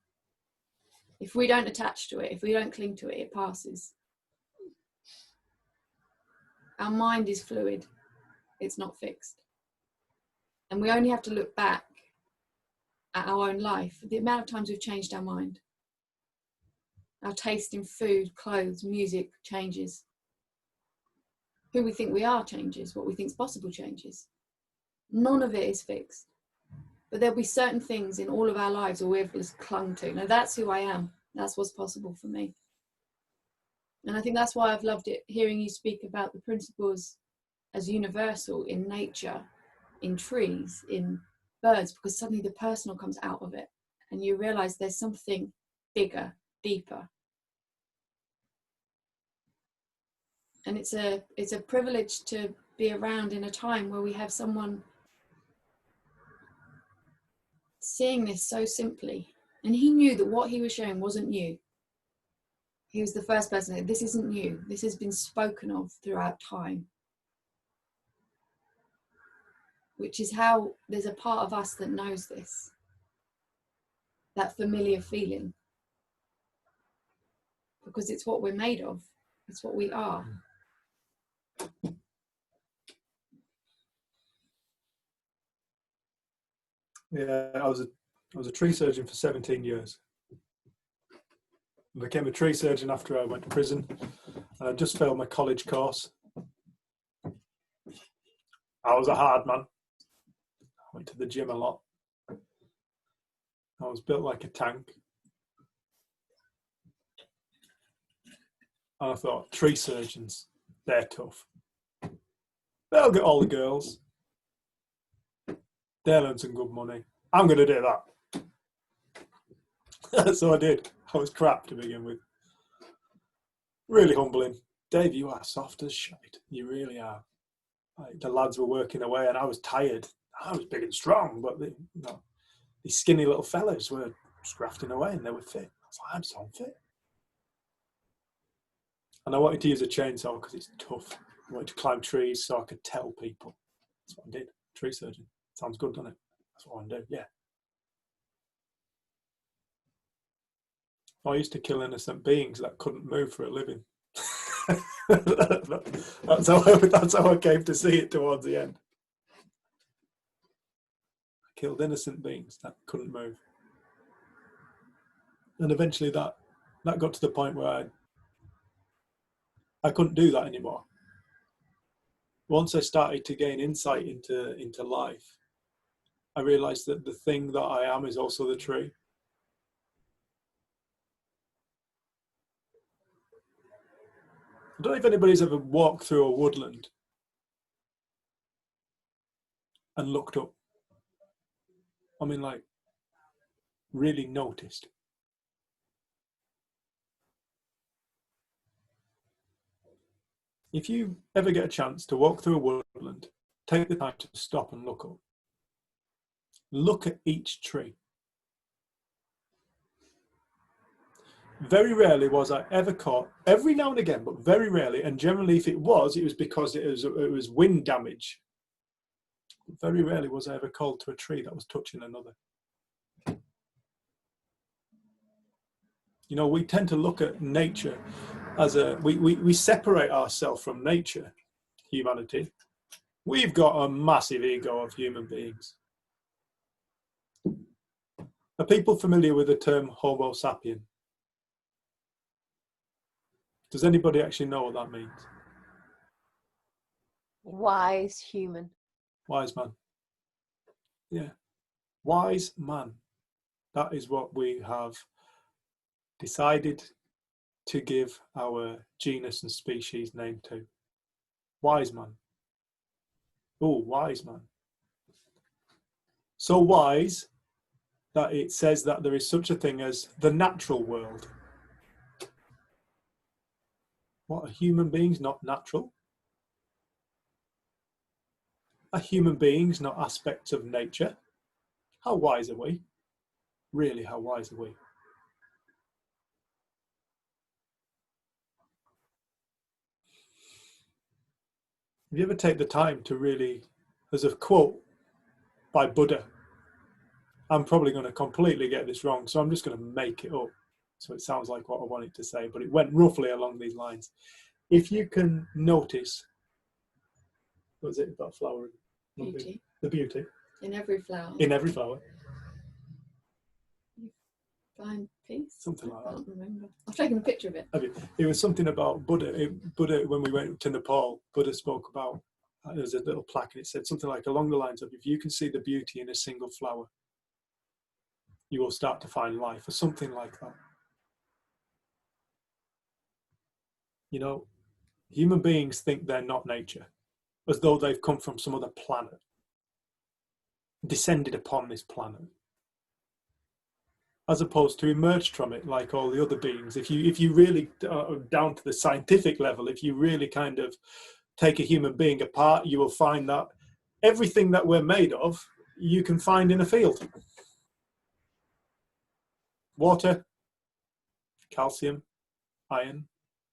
A: If we don't attach to it, if we don't cling to it, it passes. Our mind is fluid. It's not fixed. And we only have to look back at our own life, the amount of times we've changed our mind. Our taste in food, clothes, music changes. Who we think we are changes. What we think is possible changes. None of it is fixed. But there'll be certain things in all of our lives that we've just clung to. Now that's who I am. That's what's possible for me. And I think that's why I've loved it, hearing you speak about the principles as universal in nature, in trees, in birds, because suddenly the personal comes out of it and you realize there's something bigger, deeper. And it's a privilege to be around in a time where we have someone seeing this so simply. And he knew that what he was showing wasn't new. He was the first person to say, this isn't new. This has been spoken of throughout time. Which is how there's a part of us that knows this. That familiar feeling. Because it's what we're made of. It's what we are.
B: Yeah, I was a tree surgeon for 17 years. I became a tree surgeon after I went to prison, and I just failed my college course. I was a hard man. I went to the gym a lot. I was built like a tank. And I thought, tree surgeons, they're tough. They'll get all the girls. They'll earn some good money. I'm going to do that. So I did. I was crap to begin with. Really humbling. Dave, you are soft as shite. You really are. Like, the lads were working away and I was tired. I was big and strong, but these skinny little fellas were just grafting away and they were fit. I was like, I'm so unfit. And I wanted to use a chainsaw because it's tough. I wanted to climb trees so I could tell people. That's what I did. Tree surgeon. Sounds good, doesn't it? That's what I want to do. Yeah. I used to kill innocent beings that couldn't move for a living. that's how I came to see it towards the end. I killed innocent beings that couldn't move. And eventually that got to the point where I couldn't do that anymore. Once I started to gain insight into life, I realized that the thing that I am is also the tree. I don't know if anybody's ever walked through a woodland and looked up. I mean, like, really noticed. If you ever get a chance to walk through a woodland, take the time to stop and look up. Look at each tree. Very rarely was I ever caught, every now and again, but very rarely, and generally if it was because it was wind damage. Very rarely was I ever called to a tree that was touching another. You know, we tend to look at nature as we separate ourselves from nature, humanity. We've got a massive ego of human beings. Are people familiar with the term Homo sapien? Does anybody actually know what that means?
C: Wise human.
B: Wise man. Yeah. Wise man. That is what we have decided to give our genus and species name to. Wise man. Oh, wise man. So wise that it says that there is such a thing as the natural world. What, are human beings not natural? Are human beings not aspects of nature? How wise are we? Really, how wise are we? Have you ever take the time to really, there's a quote by Buddha. I'm probably going to completely get this wrong, so I'm just going to make it up. So it sounds like what I wanted to say, but it went roughly along these lines. If you can notice, what was it about flower?
A: Beauty.
B: The beauty.
A: In every flower.
B: In every flower.
A: Find peace.
B: Something like that.
A: I can't remember. I've taken a picture of it.
B: It was something about Buddha. Buddha, when we went to Nepal, Buddha spoke about, there was a little plaque and it said something like along the lines of, if you can see the beauty in a single flower, you will start to find life, or something like that. You know, human beings think they're not nature, as though they've come from some other planet, descended upon this planet, as opposed to emerged from it like all the other beings. If you really, down to the scientific level, if you really kind of take a human being apart, you will find that everything that we're made of, you can find in a field. Water, calcium, iron,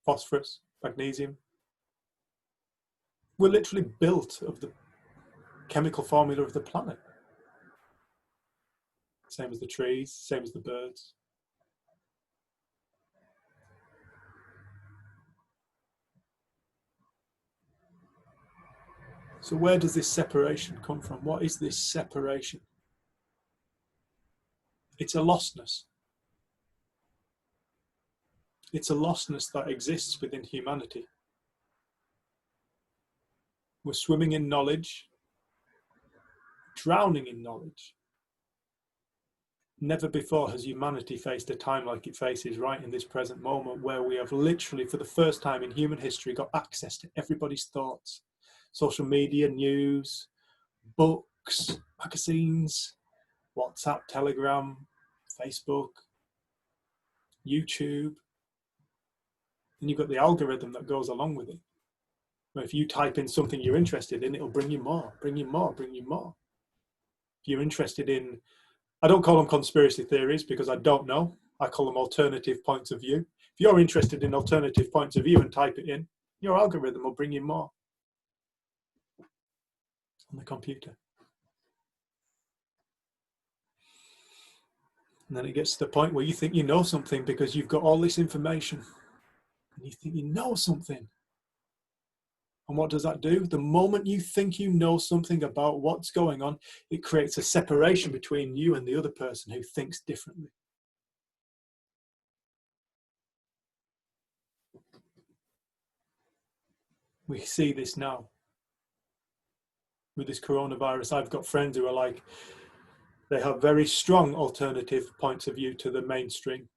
B: phosphorus, magnesium. We're literally built of the chemical formula of the planet. Same as the trees, same as the birds. So where does this separation come from? What is this separation? It's a lostness. It's a lostness that exists within humanity. We're swimming in knowledge, drowning in knowledge. Never before has humanity faced a time like it faces right in this present moment, where we have literally, for the first time in human history, got access to everybody's thoughts. Social media, news, books, magazines, WhatsApp, Telegram, Facebook, YouTube. And you've got the algorithm that goes along with it. Where if you type in something you're interested in, it'll bring you more, bring you more, bring you more. If you're interested in, I don't call them conspiracy theories because I don't know. I call them alternative points of view. If you're interested in alternative points of view and type it in, your algorithm will bring you more on the computer. And then it gets to the point where you think you know something because you've got all this information. And you think you know something. And what does that do? The moment you think you know something about what's going on, it creates a separation between you and the other person who thinks differently. We see this now. With this coronavirus, I've got friends who are like, they have very strong alternative points of view to the mainstream.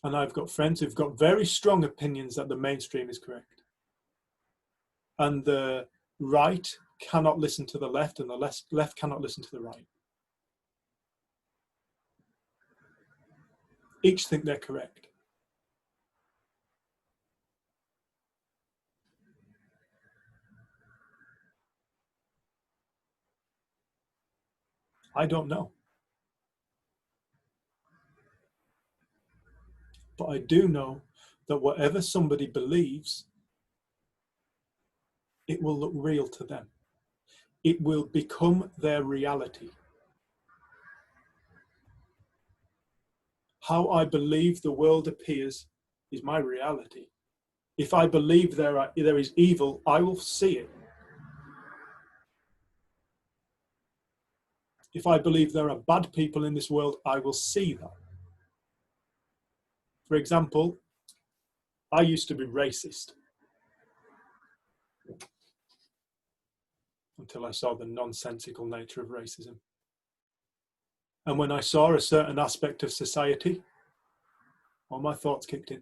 B: And I've got friends who've got very strong opinions that the mainstream is correct. And the right cannot listen to the left, and the left cannot listen to the right. Each think they're correct. I don't know. But I do know that whatever somebody believes, it will look real to them. It will become their reality. How I believe the world appears is my reality. If I believe there is evil, I will see it. If I believe there are bad people in this world, I will see that. For example, I used to be racist until I saw the nonsensical nature of racism. And when I saw a certain aspect of society, all my thoughts kicked in,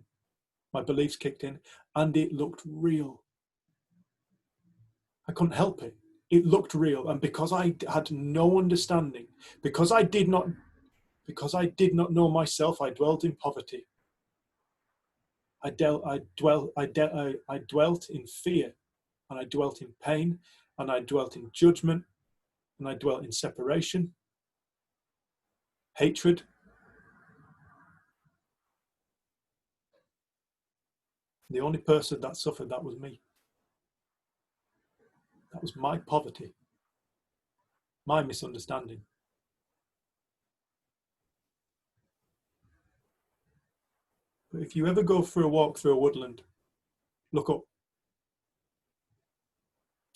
B: my beliefs kicked in, and it looked real. I couldn't help it. It looked real. And because I had no understanding, because I did not know myself, I dwelt in poverty. I dwelt in fear, and I dwelt in pain, and I dwelt in judgment, and I dwelt in separation, hatred. The only person that suffered that was me. That was my poverty, my misunderstanding. But if you ever go for a walk through a woodland, look up.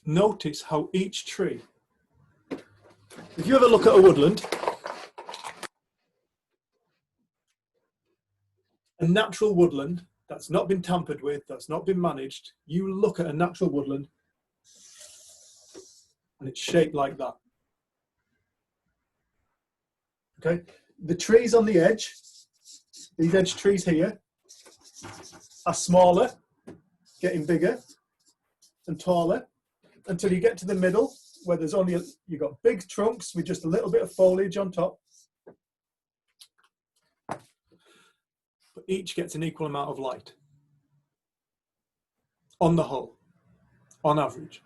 B: Notice how each tree, if you ever look at a woodland, a natural woodland that's not been tampered with, that's not been managed, you look at a natural woodland and it's shaped like that. Okay, the trees on the edge, these edge trees here, are smaller, getting bigger and taller, until you get to the middle where there's only, you've got big trunks with just a little bit of foliage on top. But each gets an equal amount of light. On the whole, on average.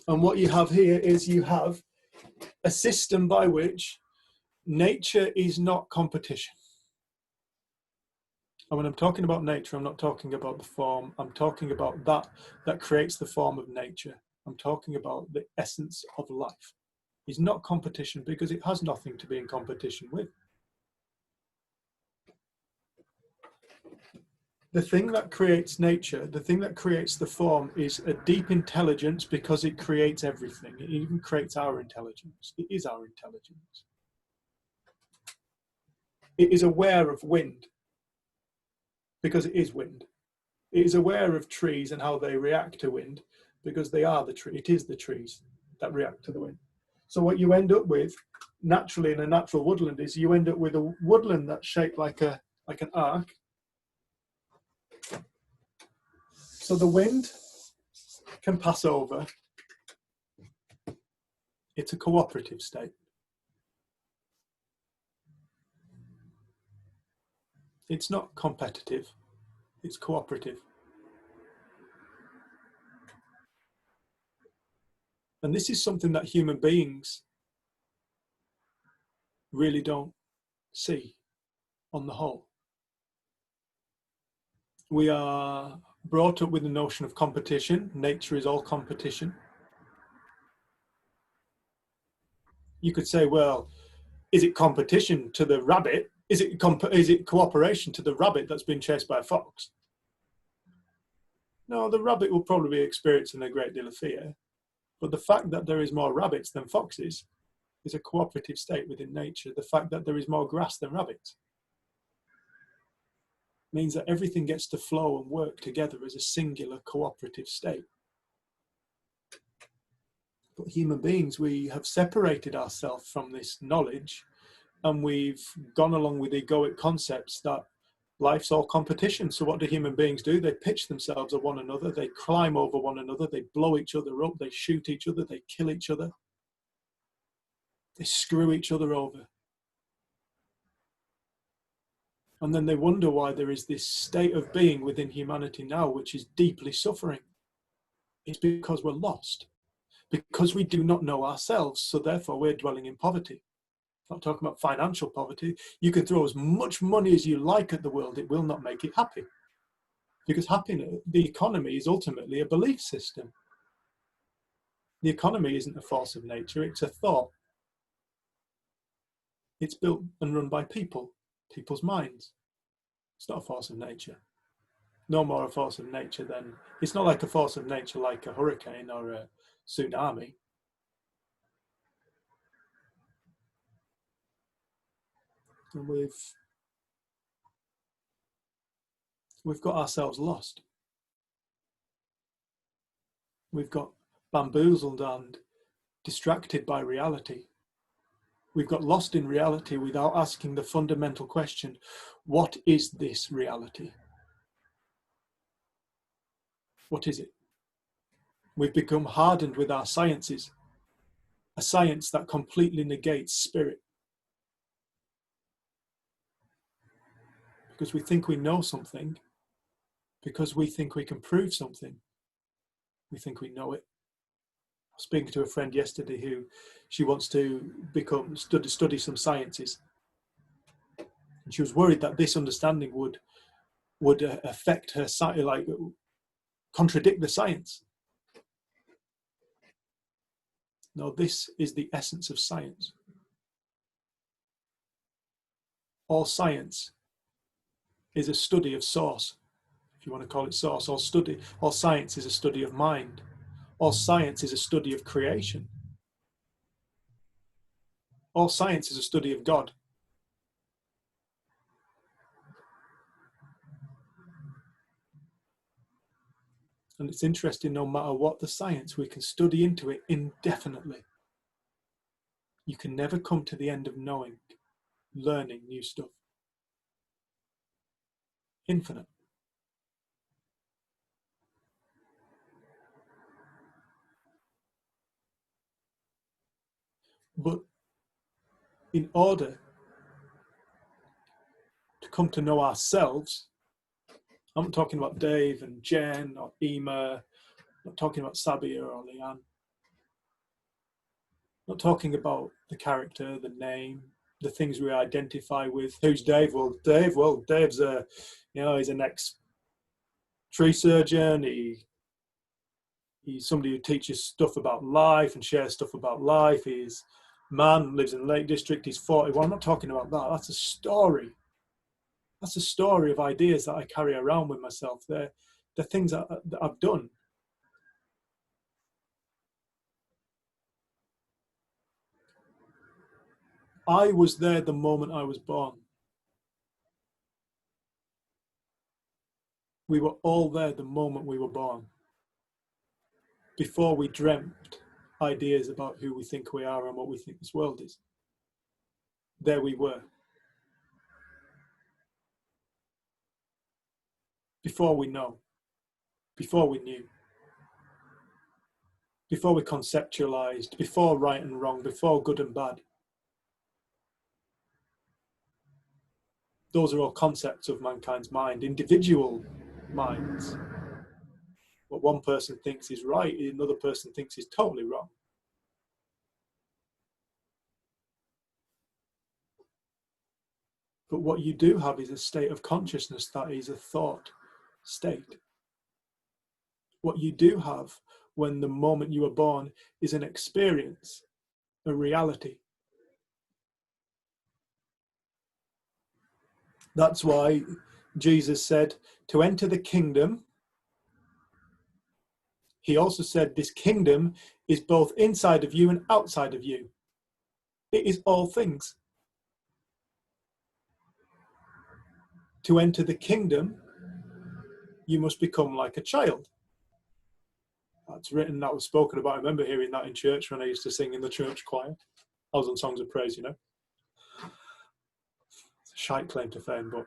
B: And what you have here is you have a system by which nature is not competition. And when I'm talking about nature, I'm not talking about the form. I'm talking about that creates the form of nature. I'm talking about the essence of life. It's not competition because it has nothing to be in competition with. The thing that creates nature, the thing that creates the form, is a deep intelligence because it creates everything. It even creates our intelligence. It is our intelligence. It is aware of wind because it is wind. It is aware of trees and how they react to wind because they are the tree. It is the trees that react to the wind. So what you end up with naturally in a natural woodland is you end up with a woodland that's shaped like an arc. So the wind can pass over. It's a cooperative state. It's not competitive, it's cooperative. And this is something that human beings really don't see on the whole. We are brought up with the notion of competition. Nature is all competition. You could say, well, is it competition to the rabbit? Is it cooperation to the rabbit that's been chased by a fox? No, the rabbit will probably be experiencing a great deal of fear. But the fact that there is more rabbits than foxes is a cooperative state within nature. The fact that there is more grass than rabbits means that everything gets to flow and work together as a singular cooperative state. But human beings, we have separated ourselves from this knowledge, and we've gone along with egoic concepts that life's all competition. So what do human beings do? They pitch themselves at one another, they climb over one another, they blow each other up, they shoot each other, they kill each other, they screw each other over. And then they wonder why there is this state of being within humanity now which is deeply suffering. It's because we're lost, because we do not know ourselves, so therefore we're dwelling in poverty. I'm not talking about financial poverty. You can throw as much money as you like at the world, it will not make it happy. Because happiness, the economy is ultimately a belief system. The economy isn't a force of nature, it's a thought. It's built and run by people, people's minds. It's not a force of nature. No more a force of nature than, it's not like a force of nature like a hurricane or a tsunami. And we've got ourselves lost. We've got bamboozled and distracted by reality. We've got lost in reality without asking the fundamental question, what is this reality? What is it? We've become hardened with our sciences, a science that completely negates spirit. Because we think we know something, because we think we can prove something, we think we know it. I was speaking to a friend yesterday who she wants to study some sciences. And she was worried that this understanding would affect her, like contradict the science. No, this is the essence of science. All science is a study of source, if you want to call it source. All science is a study of mind. All science is a study of creation. All science is a study of God. And it's interesting, no matter what the science, we can study into it indefinitely. You can never come to the end of knowing, learning new stuff. Infinite. But in order to come to know ourselves, I'm not talking about Dave and Jen or Ema, I'm not talking about Sabia or Leanne. I'm not talking about the character, the name, the things we identify with. Who's Dave? Well, Dave's he's an ex-tree surgeon. He's somebody who teaches stuff about life and shares stuff about life. He's a man, lives in the Lake District. He's 41. I'm not talking about that. That's a story. That's a story of ideas that I carry around with myself. They're the things that I've done. I was there the moment I was born. We were all there the moment we were born. Before we dreamt ideas about who we think we are and what we think this world is. There we were. Before we know. Before we knew. Before we conceptualized. Before right and wrong. Before good and bad. Those are all concepts of mankind's mind, individual minds. What one person thinks is right, another person thinks is totally wrong. But what you do have is a state of consciousness that is a thought state. What you do have when the moment you were born is an experience, a reality. That's why Jesus said to enter the kingdom. He also said this kingdom is both inside of you and outside of you. It is all things. To enter the kingdom, you must become like a child. That's written, that was spoken about. I remember hearing that in church when I used to sing in the church choir. I was on Songs of Praise, you know. It's a shite claim to fame, but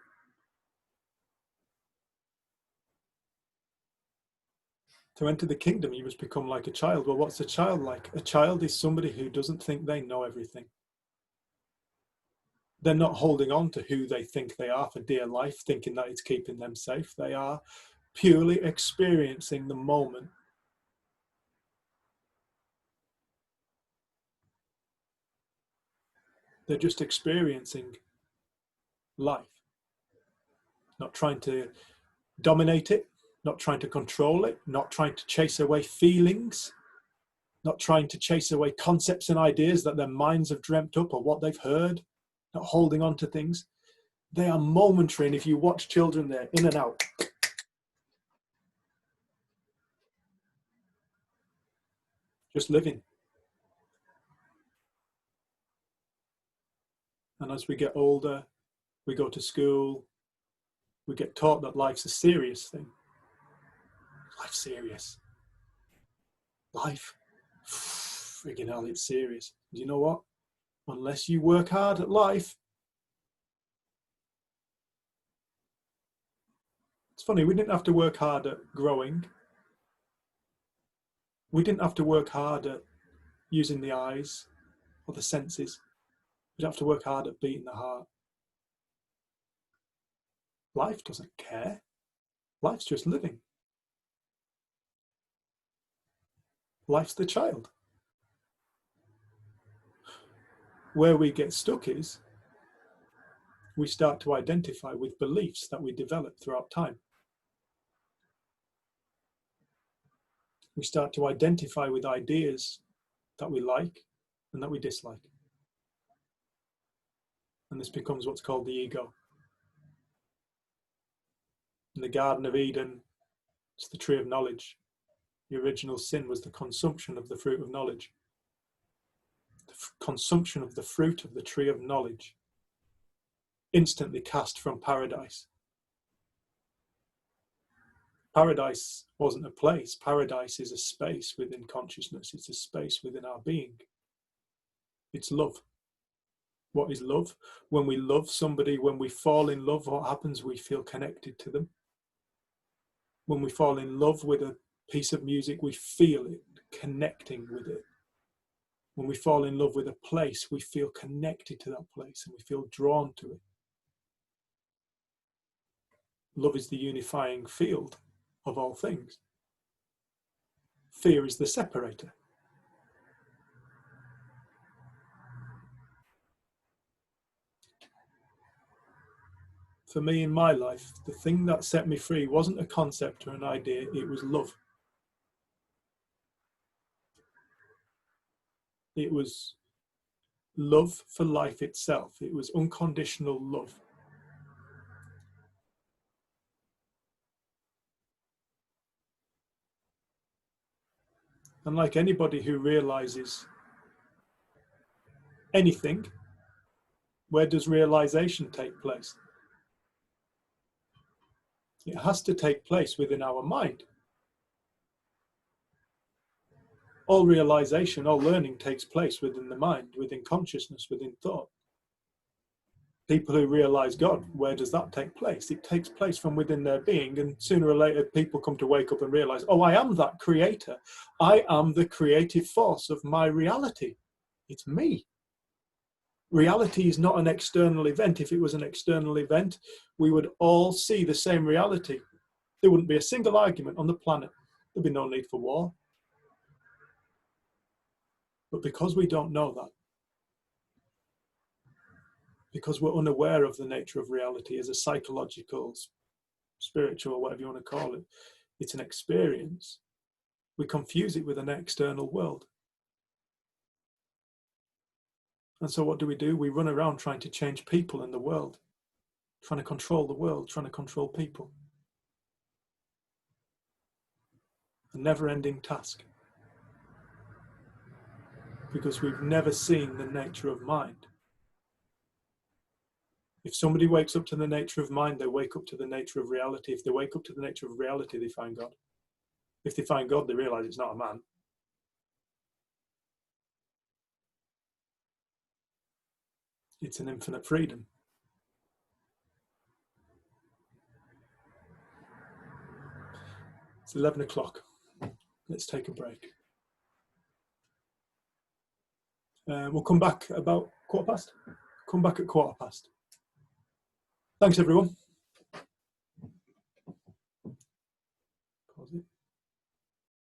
B: to enter the kingdom, you must become like a child. Well, what's a child like? A child is somebody who doesn't think they know everything. They're not holding on to who they think they are for dear life, thinking that it's keeping them safe. They are purely experiencing the moment. They're just experiencing life, not trying to dominate it, not trying to control it, not trying to chase away feelings, not trying to chase away concepts and ideas that their minds have dreamt up or what they've heard, not holding on to things. They are momentary, and if you watch children, they're in and out. Just living. And as we get older, we go to school, we get taught that life's a serious thing. Life's serious. Life, friggin' hell, it's serious. Do you know what? Unless you work hard at life, it's funny, we didn't have to work hard at growing. We didn't have to work hard at using the eyes or the senses. We don't have to work hard at beating the heart. Life doesn't care. Life's just living. Life's the child. Where we get stuck is we start to identify with beliefs that we develop throughout time. We start to identify with ideas that we like and that we dislike. And this becomes what's called the ego. In the Garden of Eden, it's the tree of knowledge. The original sin was the consumption of the fruit of knowledge. The consumption of the fruit of the tree of knowledge. Instantly cast from paradise. Paradise wasn't a place. Paradise is a space within consciousness. It's a space within our being. It's love. What is love? When we love somebody, when we fall in love, what happens? We feel connected to them. When we fall in love with a piece of music, we feel it, connecting with it. When we fall in love with a place, we feel connected to that place and we feel drawn to it. Love is the unifying field of all things. Fear is the separator. For me in my life, the thing that set me free wasn't a concept or an idea, it was love. It was love for life itself. It was unconditional love. And like anybody who realizes anything, where does realization take place? It has to take place within our mind. All realization, all learning takes place within the mind, within consciousness, within thought. People who realize God, where does that take place? It takes place from within their being, and sooner or later people come to wake up and realize, oh, I am that creator. I am the creative force of my reality. It's me. Reality is not an external event. If it was an external event, we would all see the same reality. There wouldn't be a single argument on the planet. There'd be no need for war. But because we don't know that, because we're unaware of the nature of reality as a psychological, spiritual, whatever you want to call it, it's an experience, we confuse it with an external world. And so what do? We run around trying to change people in the world, trying to control the world, trying to control people. A never-ending task. Because we've never seen the nature of mind. If somebody wakes up to the nature of mind, they wake up to the nature of reality. If they wake up to the nature of reality, they find God. If they find God, they realize it's not a man. It's an infinite freedom. It's 11 o'clock. Let's take a break. We'll come back about 1:15. Come back at 1:15. Thanks, everyone.